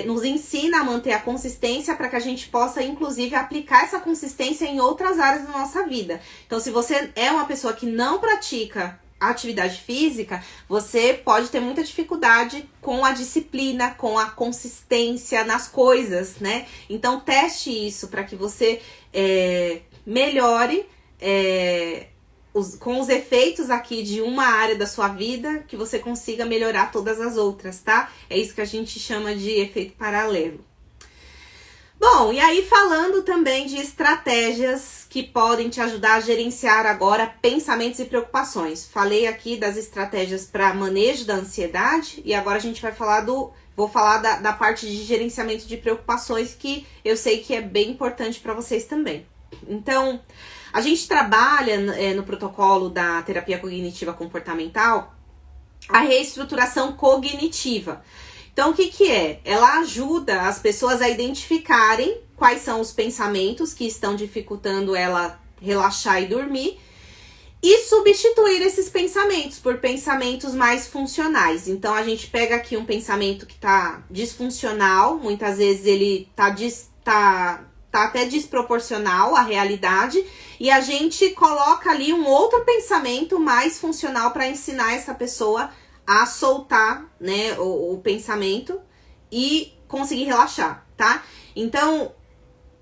nos ensina a manter a consistência para que a gente possa, inclusive, aplicar essa consistência em outras áreas da nossa vida. Então, se você é uma pessoa que não pratica atividade física, você pode ter muita dificuldade com a disciplina, com a consistência nas coisas, né? Então, teste isso para que você melhore com os efeitos aqui de uma área da sua vida, que você consiga melhorar todas as outras, tá? É isso que a gente chama de efeito paralelo. Bom, e aí falando também de estratégias que podem te ajudar a gerenciar agora pensamentos e preocupações. Falei aqui das estratégias para manejo da ansiedade e agora a gente vai falar vou falar da parte de gerenciamento de preocupações, que eu sei que é bem importante para vocês também. Então, a gente trabalha no protocolo da terapia cognitiva comportamental a reestruturação cognitiva. Então, o que é? Ela ajuda as pessoas a identificarem quais são os pensamentos que estão dificultando ela relaxar e dormir e substituir esses pensamentos por pensamentos mais funcionais. Então, a gente pega aqui um pensamento que tá disfuncional, muitas vezes ele tá até desproporcional à realidade, e a gente coloca ali um outro pensamento mais funcional para ensinar essa pessoa a soltar, né, o pensamento e conseguir relaxar, tá? Então,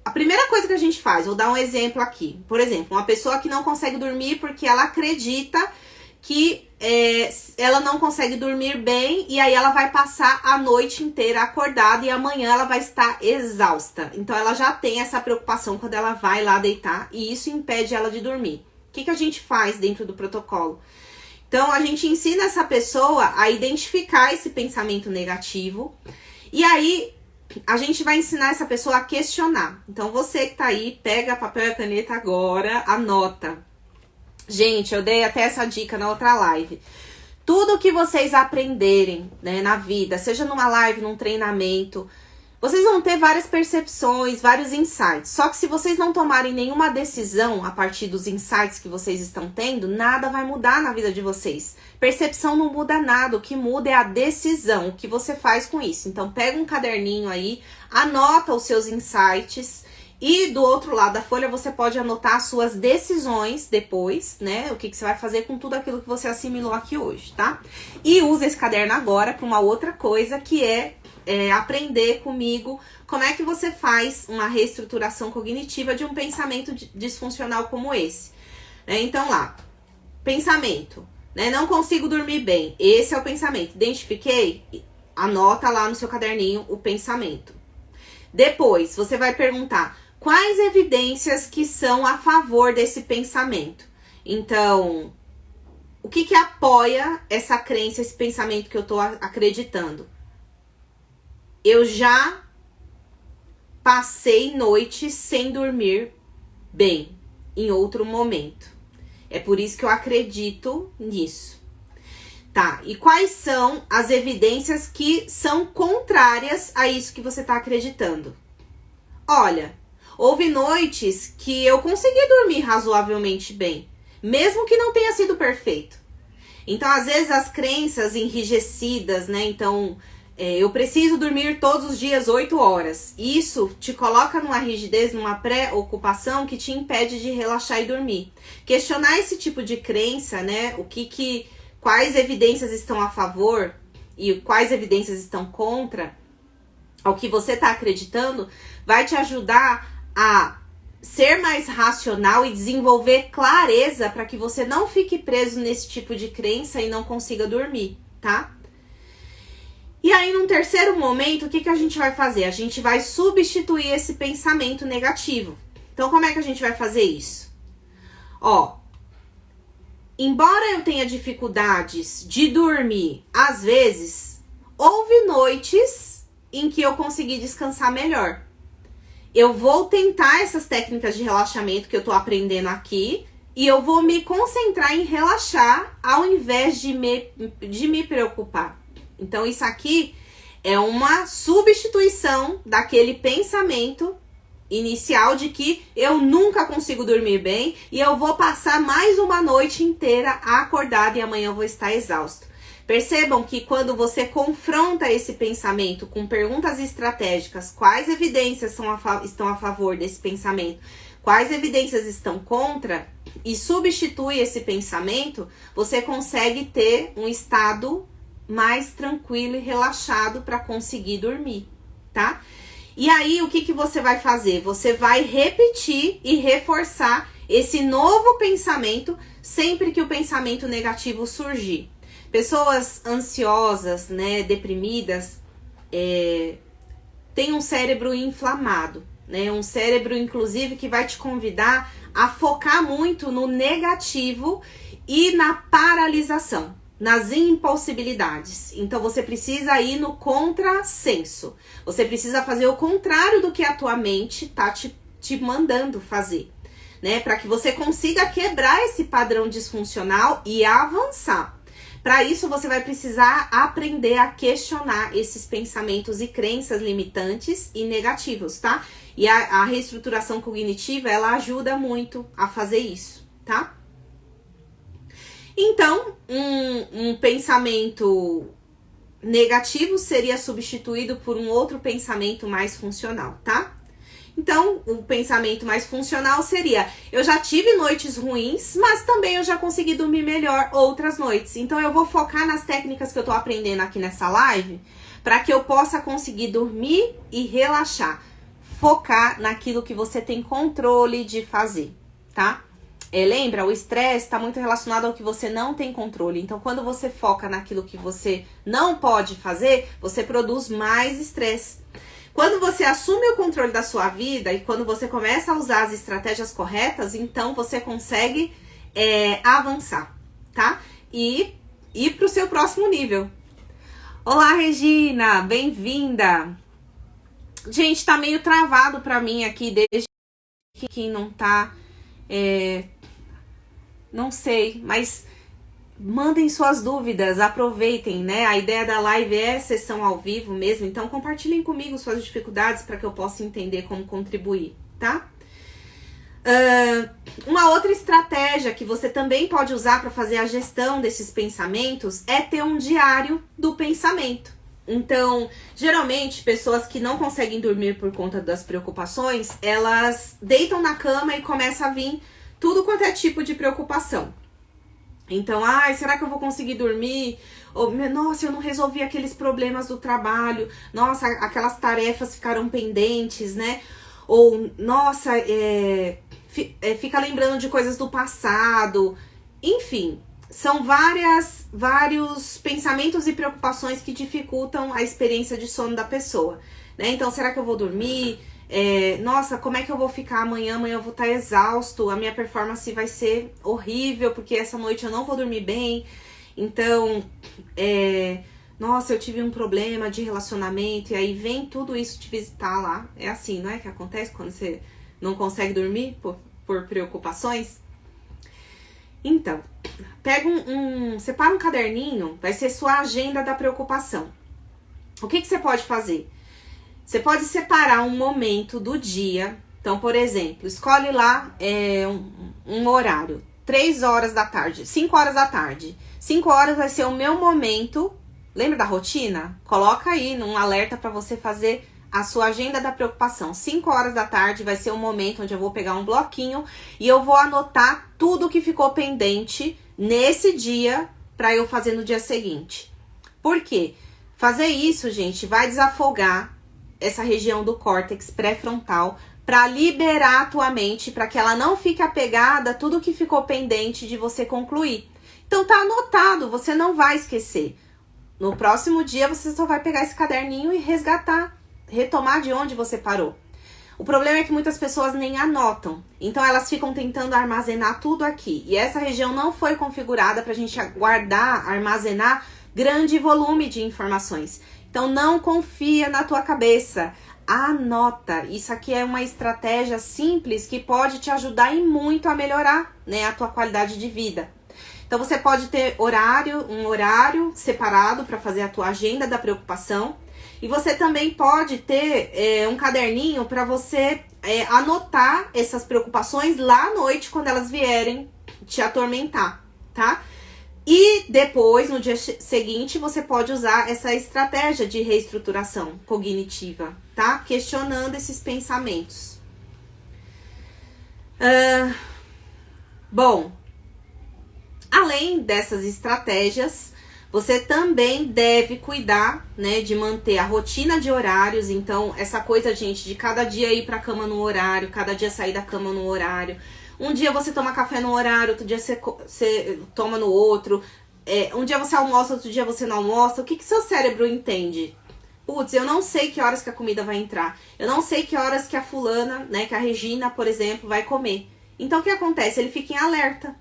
a primeira coisa que a gente faz, vou dar um exemplo aqui. Por exemplo, uma pessoa que não consegue dormir porque ela acredita que ela não consegue dormir bem, e aí ela vai passar a noite inteira acordada e amanhã ela vai estar exausta. Então, ela já tem essa preocupação quando ela vai lá deitar, e isso impede ela de dormir. O que a gente faz dentro do protocolo? Então, a gente ensina essa pessoa a identificar esse pensamento negativo, e aí a gente vai ensinar essa pessoa a questionar. Então, você que tá aí, pega papel e caneta agora, anota. Gente, eu dei até essa dica na outra live. Tudo que vocês aprenderem, né, na vida, seja numa live, num treinamento, vocês vão ter várias percepções, vários insights. Só que se vocês não tomarem nenhuma decisão a partir dos insights que vocês estão tendo, nada vai mudar na vida de vocês. Percepção não muda nada, o que muda é a decisão, o que você faz com isso. Então, pega um caderninho aí, anota os seus insights, e do outro lado da folha você pode anotar as suas decisões depois, né? O que você vai fazer com tudo aquilo que você assimilou aqui hoje, tá? E usa esse caderno agora para uma outra coisa, que é aprender comigo como é que você faz uma reestruturação cognitiva de um pensamento disfuncional como esse. Então lá, pensamento, né? Não consigo dormir bem. Esse é o pensamento. Identifiquei? Anota lá no seu caderninho o pensamento. Depois, você vai perguntar quais evidências que são a favor desse pensamento. Então, o que apoia essa crença, esse pensamento que eu tô acreditando? Eu já passei noites sem dormir bem em outro momento. É por isso que eu acredito nisso. Tá, e quais são as evidências que são contrárias a isso que você tá acreditando? Olha, houve noites que eu consegui dormir razoavelmente bem, mesmo que não tenha sido perfeito. Então, às vezes, as crenças enrijecidas, né? Então, eu preciso dormir todos os dias 8 horas. Isso te coloca numa rigidez, numa preocupação que te impede de relaxar e dormir. Questionar esse tipo de crença, né? Quais evidências estão a favor e quais evidências estão contra ao que você está acreditando, vai te ajudar a ser mais racional e desenvolver clareza para que você não fique preso nesse tipo de crença e não consiga dormir, tá? E aí, num terceiro momento, o que a gente vai fazer? A gente vai substituir esse pensamento negativo. Então, como é que a gente vai fazer isso? Embora eu tenha dificuldades de dormir, às vezes, houve noites em que eu consegui descansar melhor. Eu vou tentar essas técnicas de relaxamento que eu tô aprendendo aqui e eu vou me concentrar em relaxar ao invés de me preocupar. Então, isso aqui é uma substituição daquele pensamento inicial de que eu nunca consigo dormir bem e eu vou passar mais uma noite inteira acordada e amanhã eu vou estar exausto. Percebam que quando você confronta esse pensamento com perguntas estratégicas, quais evidências estão a favor desse pensamento, quais evidências estão contra, e substitui esse pensamento, você consegue ter um estado mais tranquilo e relaxado para conseguir dormir, tá? E aí, o que você vai fazer? Você vai repetir e reforçar esse novo pensamento sempre que o pensamento negativo surgir. Pessoas ansiosas, né, deprimidas, têm um cérebro inflamado, né? Um cérebro, inclusive, que vai te convidar a focar muito no negativo e na paralisação, nas impossibilidades. Então, você precisa ir no contrassenso. Você precisa fazer o contrário do que a tua mente tá te mandando fazer, né? Para que você consiga quebrar esse padrão disfuncional e avançar. Para isso, você vai precisar aprender a questionar esses pensamentos e crenças limitantes e negativos, tá? E a reestruturação cognitiva, ela ajuda muito a fazer isso, tá? Então, um pensamento negativo seria substituído por um outro pensamento mais funcional, tá? Então, o pensamento mais funcional seria: eu já tive noites ruins, mas também eu já consegui dormir melhor outras noites. Então, eu vou focar nas técnicas que eu tô aprendendo aqui nessa live para que eu possa conseguir dormir e relaxar. Focar naquilo que você tem controle de fazer, tá? Lembra, o estresse está muito relacionado ao que você não tem controle. Então, quando você foca naquilo que você não pode fazer, você produz mais estresse. Quando você assume o controle da sua vida e quando você começa a usar as estratégias corretas, então você consegue avançar, tá? E ir para o seu próximo nível. Olá, Regina! Bem-vinda! Gente, tá meio travado para mim aqui, desde que não tá... Não sei, mas mandem suas dúvidas, aproveitem, né? A ideia da live é sessão ao vivo mesmo, então compartilhem comigo suas dificuldades para que eu possa entender como contribuir, tá? Uma outra estratégia que você também pode usar para fazer a gestão desses pensamentos é ter um diário do pensamento. Então, geralmente, pessoas que não conseguem dormir por conta das preocupações, elas deitam na cama e começa a vir tudo quanto é tipo de preocupação. Então, será que eu vou conseguir dormir? Ou, nossa, eu não resolvi aqueles problemas do trabalho. Nossa, aquelas tarefas ficaram pendentes, né? Ou, nossa, fica lembrando de coisas do passado. Enfim, são vários pensamentos e preocupações que dificultam a experiência de sono da pessoa, né? Então, será que eu vou dormir? Nossa, como é que eu vou ficar amanhã? Amanhã eu vou estar exausto, a minha performance vai ser horrível, porque essa noite eu não vou dormir bem. Então, nossa, eu tive um problema de relacionamento, e aí vem tudo isso te visitar lá. É assim, não é que acontece quando você não consegue dormir por preocupações? Então, separa um caderninho, vai ser sua agenda da preocupação. O que você pode fazer? Você pode separar um momento do dia. Então, por exemplo, escolhe lá um horário. 3 horas da tarde, 5 horas da tarde. 5 horas vai ser o meu momento. Lembra da rotina? Coloca aí num alerta para você fazer a sua agenda da preocupação. 5 horas da tarde vai ser o momento onde eu vou pegar um bloquinho e eu vou anotar tudo que ficou pendente nesse dia para eu fazer no dia seguinte. Por quê? Fazer isso, gente, vai desafogar essa região do córtex pré-frontal para liberar a tua mente, para que ela não fique apegada a tudo que ficou pendente de você concluir. Então tá anotado, você não vai esquecer. No próximo dia você só vai pegar esse caderninho e retomar de onde você parou. O problema é que muitas pessoas nem anotam, então elas ficam tentando armazenar tudo aqui. E essa região não foi configurada para a gente guardar, armazenar grande volume de informações. Então não confia na tua cabeça. Anota. Isso aqui é uma estratégia simples que pode te ajudar e muito a melhorar, né, a tua qualidade de vida. Então você pode ter um horário separado para fazer a tua agenda da preocupação. E você também pode ter um caderninho para você anotar essas preocupações lá à noite, quando elas vierem te atormentar, tá? E depois, no dia seguinte, você pode usar essa estratégia de reestruturação cognitiva, tá? Questionando esses pensamentos. Bom, além dessas estratégias, você também deve cuidar, né, de manter a rotina de horários. Então, essa coisa, gente, de cada dia ir pra cama no horário, cada dia sair da cama no horário. Um dia você toma café no horário, outro dia você toma no outro. Um dia você almoça, outro dia você não almoça. O que seu cérebro entende? Putz, eu não sei que horas que a comida vai entrar. Eu não sei que horas que a fulana, né, que a Regina, por exemplo, vai comer. Então, o que acontece? Ele fica em alerta.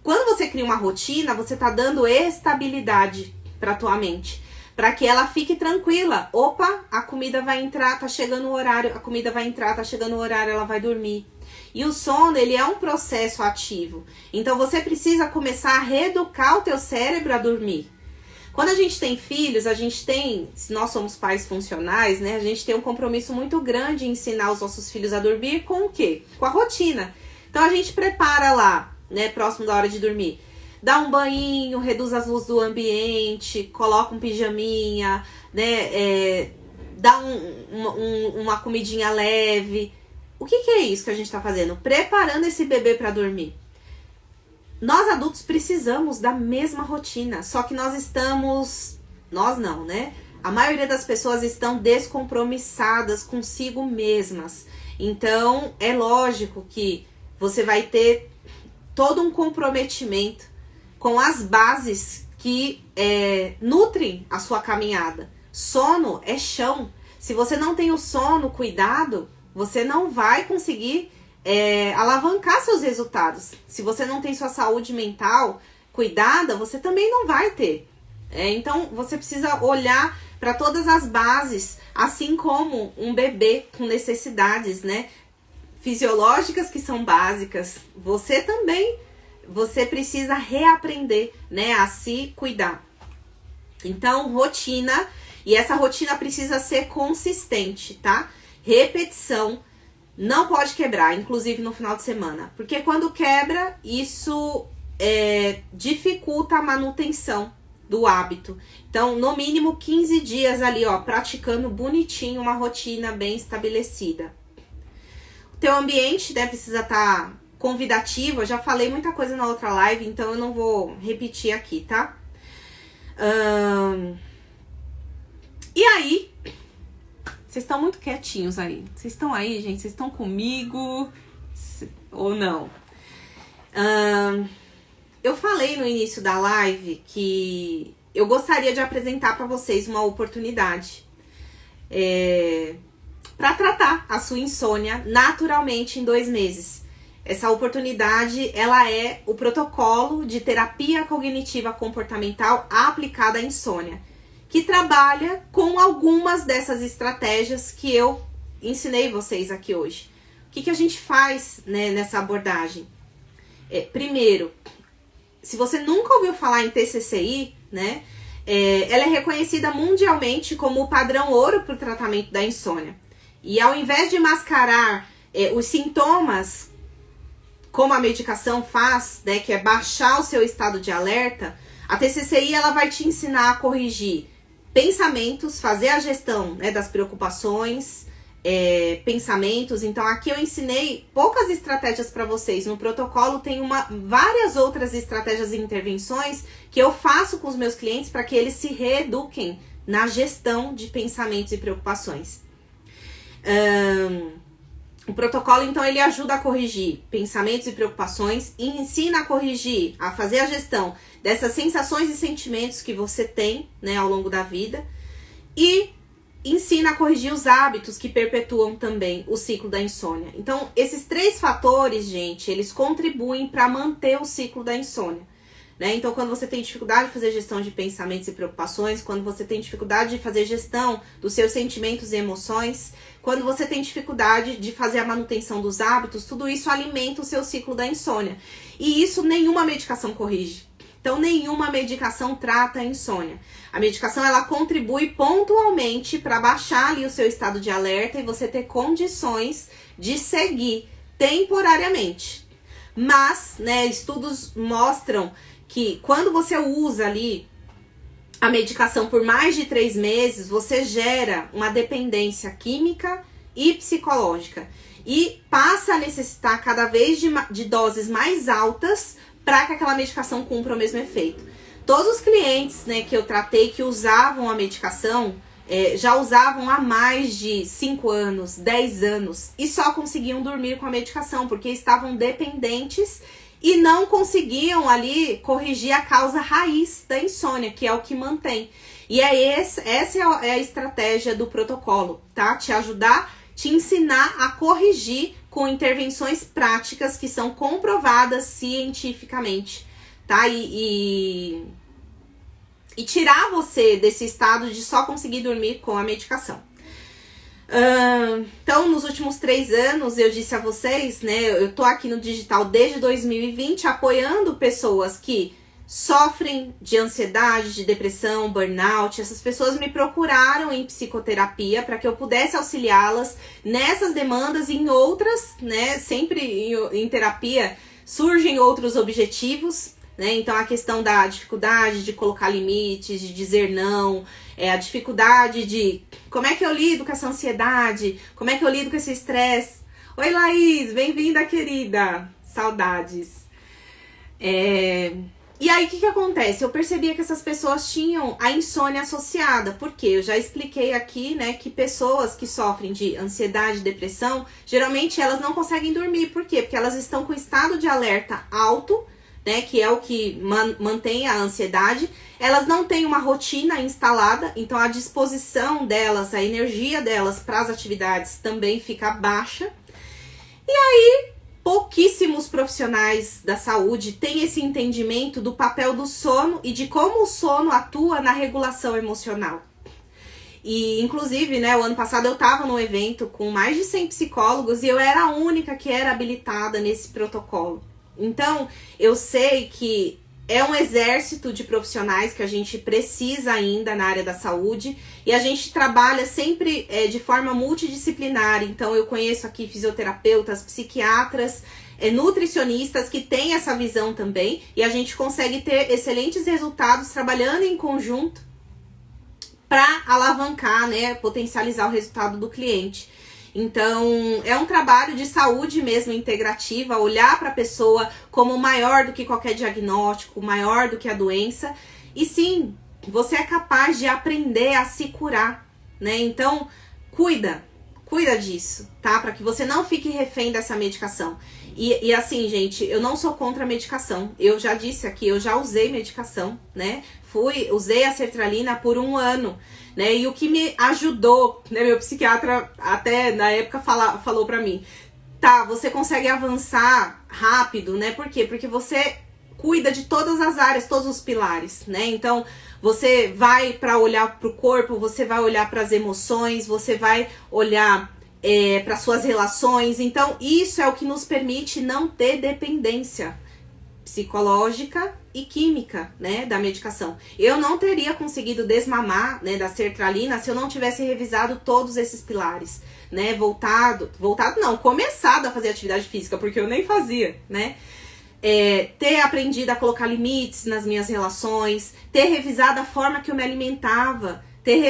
Quando você cria uma rotina, você tá dando estabilidade pra tua mente, para que ela fique tranquila. Opa, a comida vai entrar, tá chegando o horário, a comida vai entrar, tá chegando o horário, ela vai dormir. E o sono, ele é um processo ativo. Então você precisa começar a reeducar o teu cérebro a dormir. Quando a gente tem filhos, se nós somos pais funcionais, né, a gente tem um compromisso muito grande em ensinar os nossos filhos a dormir com o quê? Com a rotina. Então a gente prepara lá, né, próximo da hora de dormir. Dá um banho, reduz as luzes do ambiente, coloca um pijaminha, né, dá uma comidinha leve. O que é isso que a gente tá fazendo? Preparando esse bebê para dormir. Nós adultos precisamos da mesma rotina, só que nós não, né? A maioria das pessoas estão descompromissadas consigo mesmas. Então, é lógico que você vai ter todo um comprometimento com as bases que nutrem a sua caminhada. Sono é chão. Se você não tem o sono cuidado, você não vai conseguir alavancar seus resultados. Se você não tem sua saúde mental cuidada, você também não vai ter. Então, você precisa olhar para todas as bases, assim como um bebê com necessidades, né, fisiológicas que são básicas. Você precisa reaprender, né, a se cuidar. Então, rotina, e essa rotina precisa ser consistente, tá? Repetição, não pode quebrar, inclusive no final de semana. Porque quando quebra, isso dificulta a manutenção do hábito. Então, no mínimo 15 dias ali, ó, praticando bonitinho uma rotina bem estabelecida. O teu ambiente, né, precisa estar convidativo. Eu já falei muita coisa na outra live, então eu não vou repetir aqui, tá? E aí, vocês estão muito quietinhos aí. Vocês estão aí, gente? Vocês estão comigo? Ou não? Eu falei no início da live que eu gostaria de apresentar para vocês uma oportunidade para tratar a sua insônia naturalmente em 2 meses. Essa oportunidade, ela é o protocolo de terapia cognitiva comportamental aplicada à insônia, que trabalha com algumas dessas estratégias que eu ensinei vocês aqui hoje. O que a gente faz, né, nessa abordagem? Primeiro, se você nunca ouviu falar em TCCI, né, ela é reconhecida mundialmente como o padrão ouro para o tratamento da insônia. E ao invés de mascarar os sintomas, como a medicação faz, né, que é baixar o seu estado de alerta, a TCCI ela vai te ensinar a corrigir pensamentos, fazer a gestão, né, das preocupações, pensamentos. Então aqui eu ensinei poucas estratégias para vocês. No protocolo tem várias outras estratégias e intervenções que eu faço com os meus clientes para que eles se reeduquem na gestão de pensamentos e preocupações. O protocolo, então, ele ajuda a corrigir pensamentos e preocupações e ensina a corrigir, a fazer a gestão dessas sensações e sentimentos que você tem, né, ao longo da vida, e ensina a corrigir os hábitos que perpetuam também o ciclo da insônia. Então, esses 3 fatores, gente, eles contribuem para manter o ciclo da insônia. né? Então, quando você tem dificuldade de fazer gestão de pensamentos e preocupações, quando você tem dificuldade de fazer gestão dos seus sentimentos e emoções, quando você tem dificuldade de fazer a manutenção dos hábitos, tudo isso alimenta o seu ciclo da insônia. E isso nenhuma medicação corrige. Então, nenhuma medicação trata a insônia. A medicação, ela contribui pontualmente para baixar ali o seu estado de alerta e você ter condições de seguir temporariamente. Mas, né, estudos mostram que quando você usa ali a medicação por mais de 3 meses, você gera uma dependência química e psicológica. E passa a necessitar cada vez de doses mais altas para que aquela medicação cumpra o mesmo efeito. Todos os clientes, né, que eu tratei que usavam a medicação, já usavam há mais de 5 anos, 10 anos, e só conseguiam dormir com a medicação, porque estavam dependentes e não conseguiam ali corrigir a causa raiz da insônia, que é o que mantém. E essa é a estratégia do protocolo, tá? Te ajudar, te ensinar a corrigir com intervenções práticas que são comprovadas cientificamente, tá? E tirar você desse estado de só conseguir dormir com a medicação. Então, nos últimos 3 anos, eu disse a vocês, né? Eu tô aqui no digital desde 2020, apoiando pessoas que sofrem de ansiedade, de depressão, burnout. Essas pessoas me procuraram em psicoterapia para que eu pudesse auxiliá-las nessas demandas e em outras, né? Sempre em terapia surgem outros objetivos, né? Então, a questão da dificuldade de colocar limites, de dizer não, a dificuldade de como é que eu lido com essa ansiedade, como é que eu lido com esse estresse. Oi, Laís, bem-vinda, querida. Saudades. E aí, o que acontece? Eu percebia que essas pessoas tinham a insônia associada, porque eu já expliquei aqui, né, que pessoas que sofrem de ansiedade, depressão, geralmente elas não conseguem dormir. Por quê? Porque elas estão com estado de alerta alto, né, que é o que mantém a ansiedade. Elas não têm uma rotina instalada, então a disposição delas, a energia delas para as atividades também fica baixa. E aí, pouquíssimos profissionais da saúde têm esse entendimento do papel do sono e de como o sono atua na regulação emocional. E, inclusive, né, o ano passado eu estava num evento com mais de 100 psicólogos e eu era a única que era habilitada nesse protocolo. Então, eu sei que é um exército de profissionais que a gente precisa ainda na área da saúde e a gente trabalha sempre de forma multidisciplinar. Então, eu conheço aqui fisioterapeutas, psiquiatras, nutricionistas que têm essa visão também e a gente consegue ter excelentes resultados trabalhando em conjunto para alavancar, né, potencializar o resultado do cliente. Então, é um trabalho de saúde mesmo integrativa, olhar para a pessoa como maior do que qualquer diagnóstico, maior do que a doença. E sim, você é capaz de aprender a se curar, né? Então, cuida disso, tá? Para que você não fique refém dessa medicação. E assim, gente, eu não sou contra a medicação. Eu já disse aqui, eu já usei medicação, né? Usei a sertralina por 1 ano. Né? E o que me ajudou, né, meu psiquiatra até na época falou pra mim, tá, você consegue avançar rápido, né? Por quê? Porque você cuida de todas as áreas, todos os pilares, né? Então, você vai para olhar pro corpo, você vai olhar para as emoções, você vai olhar para suas relações. Então, isso é o que nos permite não ter dependência psicológica e química, né, da medicação. Eu não teria conseguido desmamar, né, da sertralina se eu não tivesse revisado todos esses pilares, né, começado a fazer atividade física, porque eu nem fazia, né, ter aprendido a colocar limites nas minhas relações, ter revisado a forma que eu me alimentava, ter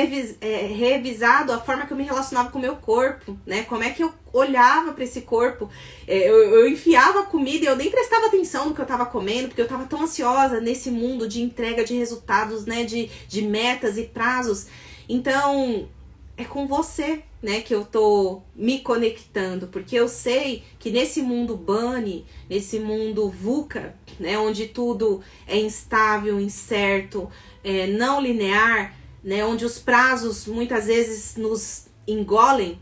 revisado a forma que eu me relacionava com o meu corpo, né? Como é que eu olhava para esse corpo. Eu enfiava a comida e eu nem prestava atenção no que eu tava comendo, porque eu tava tão ansiosa nesse mundo de entrega de resultados, né? De metas e prazos. Então, é com você, né, que eu tô me conectando, porque eu sei que nesse mundo bunny, nesse mundo VUCA, né, onde tudo é instável, incerto, não linear, né, onde os prazos muitas vezes nos engolem,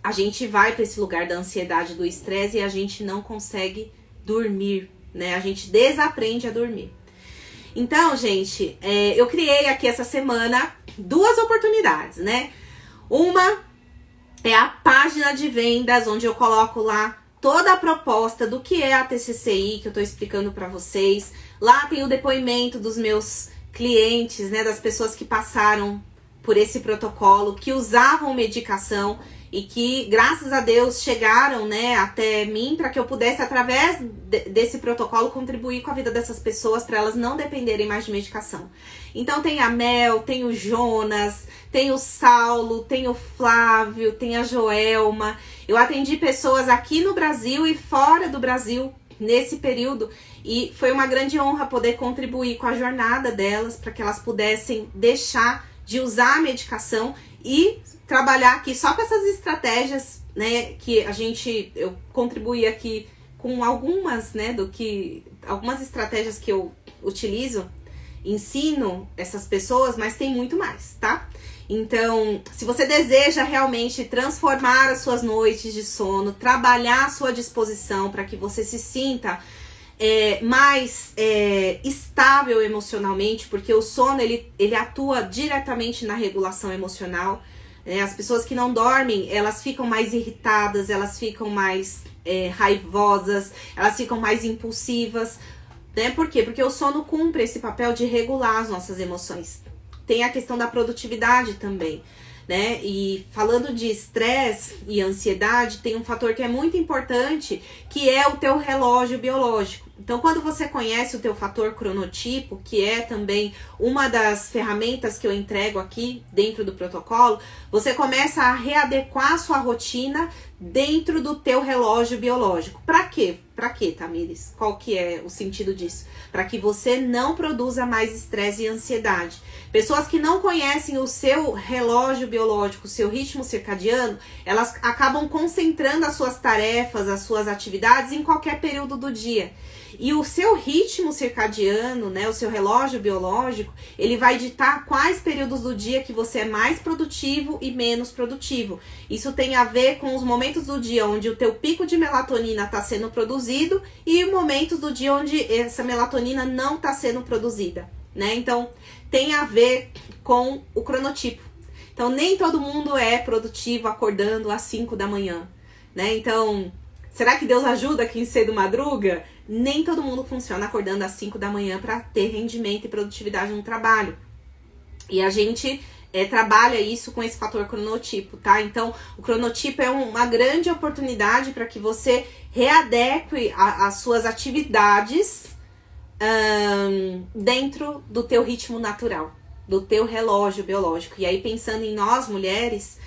a gente vai para esse lugar da ansiedade, do estresse e a gente não consegue dormir, né? A gente desaprende a dormir. Então, gente, eu criei aqui essa semana 2 oportunidades, né? Uma é a página de vendas, onde eu coloco lá toda a proposta do que é a TCCI, que eu tô explicando para vocês. Lá tem o depoimento dos meus clientes, né, das pessoas que passaram por esse protocolo, que usavam medicação e que, graças a Deus, chegaram, né, até mim para que eu pudesse, através desse protocolo, contribuir com a vida dessas pessoas para elas não dependerem mais de medicação. Então tem a Mel, tem o Jonas, tem o Saulo, tem o Flávio, tem a Joelma. Eu atendi pessoas aqui no Brasil e fora do Brasil nesse período e foi uma grande honra poder contribuir com a jornada delas para que elas pudessem deixar de usar a medicação e trabalhar aqui só com essas estratégias, né, que eu contribuí aqui com algumas, né, algumas estratégias que eu utilizo, ensino essas pessoas, mas tem muito mais, tá? Então, se você deseja realmente transformar as suas noites de sono, trabalhar a sua disposição para que você se sinta mais estável emocionalmente, porque o sono ele atua diretamente na regulação emocional. As pessoas que não dormem, elas ficam mais irritadas, elas ficam mais raivosas, elas ficam mais impulsivas, né? Por quê? Porque o sono cumpre esse papel de regular as nossas emoções. Tem a questão da produtividade também, né? E falando de estresse e ansiedade, tem um fator que é muito importante, que é o teu relógio biológico. Então, quando você conhece o teu fator cronotipo, que é também uma das ferramentas que eu entrego aqui dentro do protocolo, você começa a readequar a sua rotina dentro do teu relógio biológico. Pra quê? Pra quê, Tamires? Qual que é o sentido disso? Para que você não produza mais estresse e ansiedade. Pessoas que não conhecem o seu relógio biológico, o seu ritmo circadiano, elas acabam concentrando as suas tarefas, as suas atividades em qualquer período do dia. E o seu ritmo circadiano, né, o seu relógio biológico, ele vai ditar quais períodos do dia que você é mais produtivo e menos produtivo. Isso tem a ver com os momentos do dia onde o teu pico de melatonina está sendo produzido e momentos do dia onde essa melatonina não está sendo produzida, né? Então, tem a ver com o cronotipo. Então, nem todo mundo é produtivo acordando às 5 da manhã, né? Então, será que Deus ajuda quem cedo madruga? Nem todo mundo funciona acordando às 5 da manhã para ter rendimento e produtividade no trabalho. E a gente trabalha isso com esse fator cronotipo, tá? Então, o cronotipo é uma grande oportunidade para que você readeque as suas atividades dentro do teu ritmo natural, do teu relógio biológico. E aí, pensando em nós, mulheres,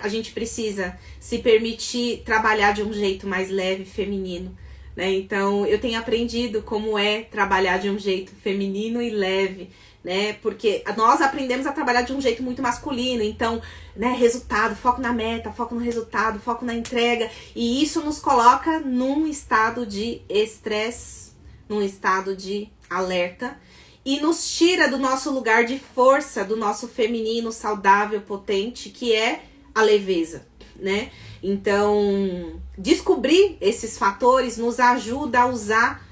a gente precisa se permitir trabalhar de um jeito mais leve, feminino, né? Então, eu tenho aprendido como é trabalhar de um jeito feminino e leve, né? Porque nós aprendemos a trabalhar de um jeito muito masculino. Então, né, resultado, foco na meta, foco no resultado, foco na entrega. E isso nos coloca num estado de estresse, num estado de alerta. E nos tira do nosso lugar de força, do nosso feminino saudável, potente, que é a leveza, né? Então, descobrir esses fatores nos ajuda a usar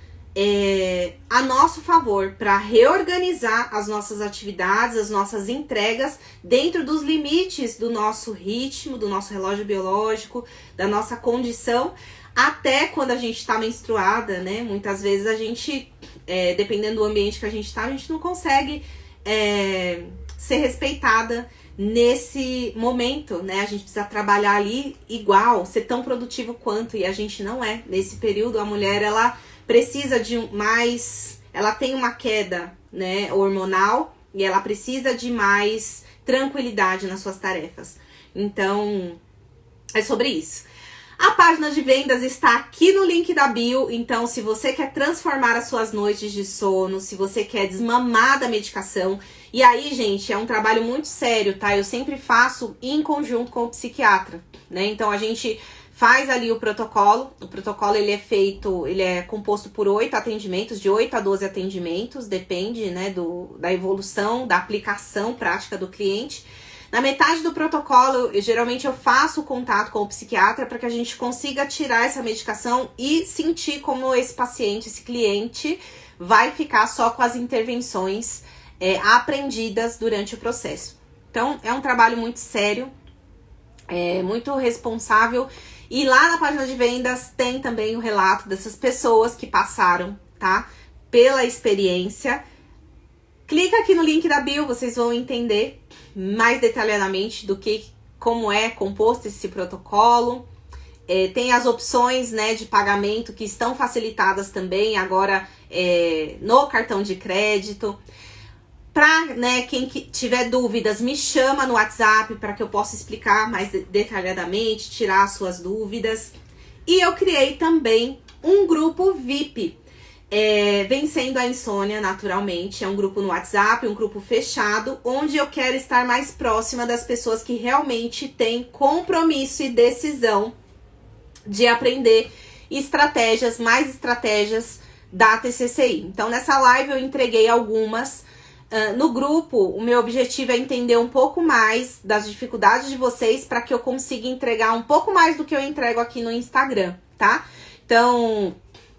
a nosso favor para reorganizar as nossas atividades, as nossas entregas dentro dos limites do nosso ritmo, do nosso relógio biológico, da nossa condição, até quando a gente está menstruada, né? Muitas vezes a gente, dependendo do ambiente que a gente tá, a gente não consegue ser respeitada nesse momento, né? A gente precisa trabalhar ali igual, ser tão produtivo quanto, e a gente não é. Nesse período, a mulher, ela precisa de mais, ela tem uma queda, né, hormonal, e ela precisa de mais tranquilidade nas suas tarefas. Então, é sobre isso. A página de vendas está aqui no link da bio, então se você quer transformar as suas noites de sono, se você quer desmamar da medicação, e aí, gente, é um trabalho muito sério, tá? Eu sempre faço em conjunto com o psiquiatra, né? Então a gente faz ali o protocolo ele é composto por 8 atendimentos, de 8 a 12 atendimentos, depende, né, da evolução, da aplicação prática do cliente. Na metade do protocolo, geralmente eu faço o contato com o psiquiatra para que a gente consiga tirar essa medicação e sentir como esse paciente, esse cliente, vai ficar só com as intervenções aprendidas durante o processo. Então, é um trabalho muito sério, muito responsável. E lá na página de vendas tem também o relato dessas pessoas que passaram, tá? Pela experiência. Clica aqui no link da bio, vocês vão entender mais detalhadamente como é composto esse protocolo. Tem as opções, né, de pagamento que estão facilitadas também agora no cartão de crédito. Para, né, quem tiver dúvidas, me chama no WhatsApp para que eu possa explicar mais detalhadamente, tirar as suas dúvidas. E eu criei também um grupo VIP. Vencendo a Insônia Naturalmente, é um grupo no WhatsApp, um grupo fechado, onde eu quero estar mais próxima das pessoas que realmente têm compromisso e decisão de aprender mais estratégias da TCCI. Então, nessa live eu entreguei algumas. No grupo, o meu objetivo é entender um pouco mais das dificuldades de vocês para que eu consiga entregar um pouco mais do que eu entrego aqui no Instagram, tá? Então,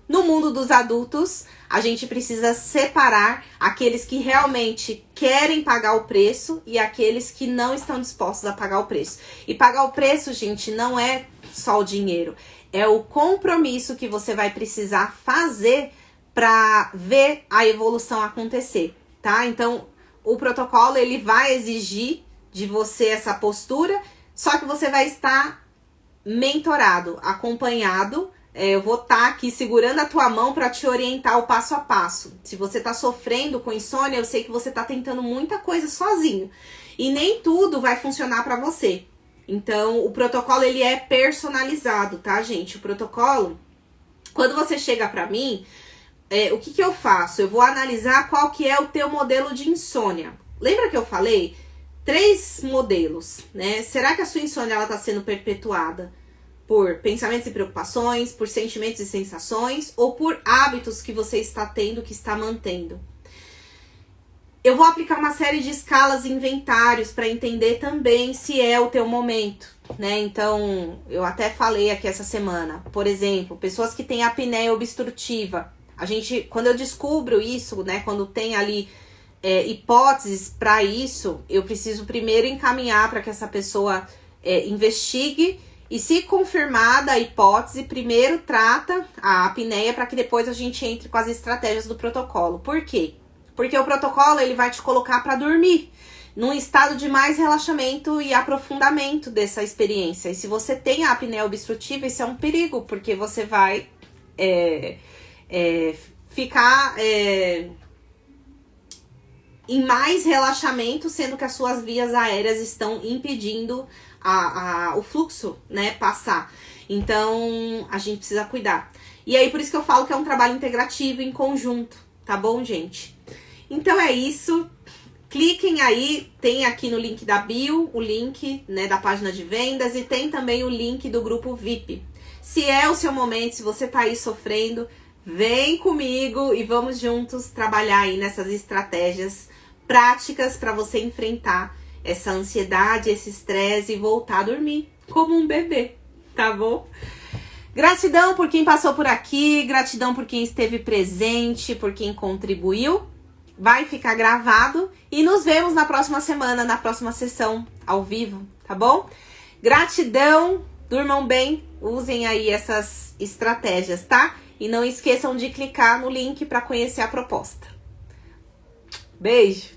no mundo dos adultos, a gente precisa separar aqueles que realmente querem pagar o preço e aqueles que não estão dispostos a pagar o preço. E pagar o preço, gente, não é só o dinheiro. É o compromisso que você vai precisar fazer para ver a evolução acontecer, tá? Então, o protocolo, ele vai exigir de você essa postura, só que você vai estar mentorado, acompanhado. Eu vou estar aqui segurando a tua mão para te orientar o passo a passo. Se você tá sofrendo com insônia, eu sei que você tá tentando muita coisa sozinho. E nem tudo vai funcionar para você. Então, o protocolo, ele é personalizado, tá, gente? O protocolo, quando você chega para mim, o que eu faço? Eu vou analisar qual que é o teu modelo de insônia. Lembra que eu falei? 3 modelos, né? Será que a sua insônia, ela tá sendo perpetuada por pensamentos e preocupações, por sentimentos e sensações, ou por hábitos que você está tendo, que está mantendo? Eu vou aplicar uma série de escalas e inventários para entender também se é o teu momento, né? Então, eu até falei aqui essa semana, por exemplo, pessoas que têm apneia obstrutiva. Quando eu descubro isso, né, quando tem ali hipóteses para isso, eu preciso primeiro encaminhar para que essa pessoa investigue. E se confirmada a hipótese, primeiro trata a apneia para que depois a gente entre com as estratégias do protocolo. Por quê? Porque o protocolo, ele vai te colocar para dormir, num estado de mais relaxamento e aprofundamento dessa experiência. E se você tem a apneia obstrutiva, isso é um perigo, porque você vai ficar em mais relaxamento, sendo que as suas vias aéreas estão impedindo o fluxo, né, passar. Então, a gente precisa cuidar. E aí, por isso que eu falo que é um trabalho integrativo em conjunto, tá bom, gente? Então, é isso. Cliquem aí, tem aqui no link da bio, o link, né, da página de vendas, e tem também o link do grupo VIP. Se é o seu momento, se você tá aí sofrendo, vem comigo e vamos juntos trabalhar aí nessas estratégias práticas para você enfrentar essa ansiedade, esse estresse e voltar a dormir como um bebê, tá bom? Gratidão por quem passou por aqui, gratidão por quem esteve presente, por quem contribuiu. Vai ficar gravado e nos vemos na próxima semana, na próxima sessão ao vivo, tá bom? Gratidão, durmam bem, usem aí essas estratégias, tá? E não esqueçam de clicar no link para conhecer a proposta. Beijo!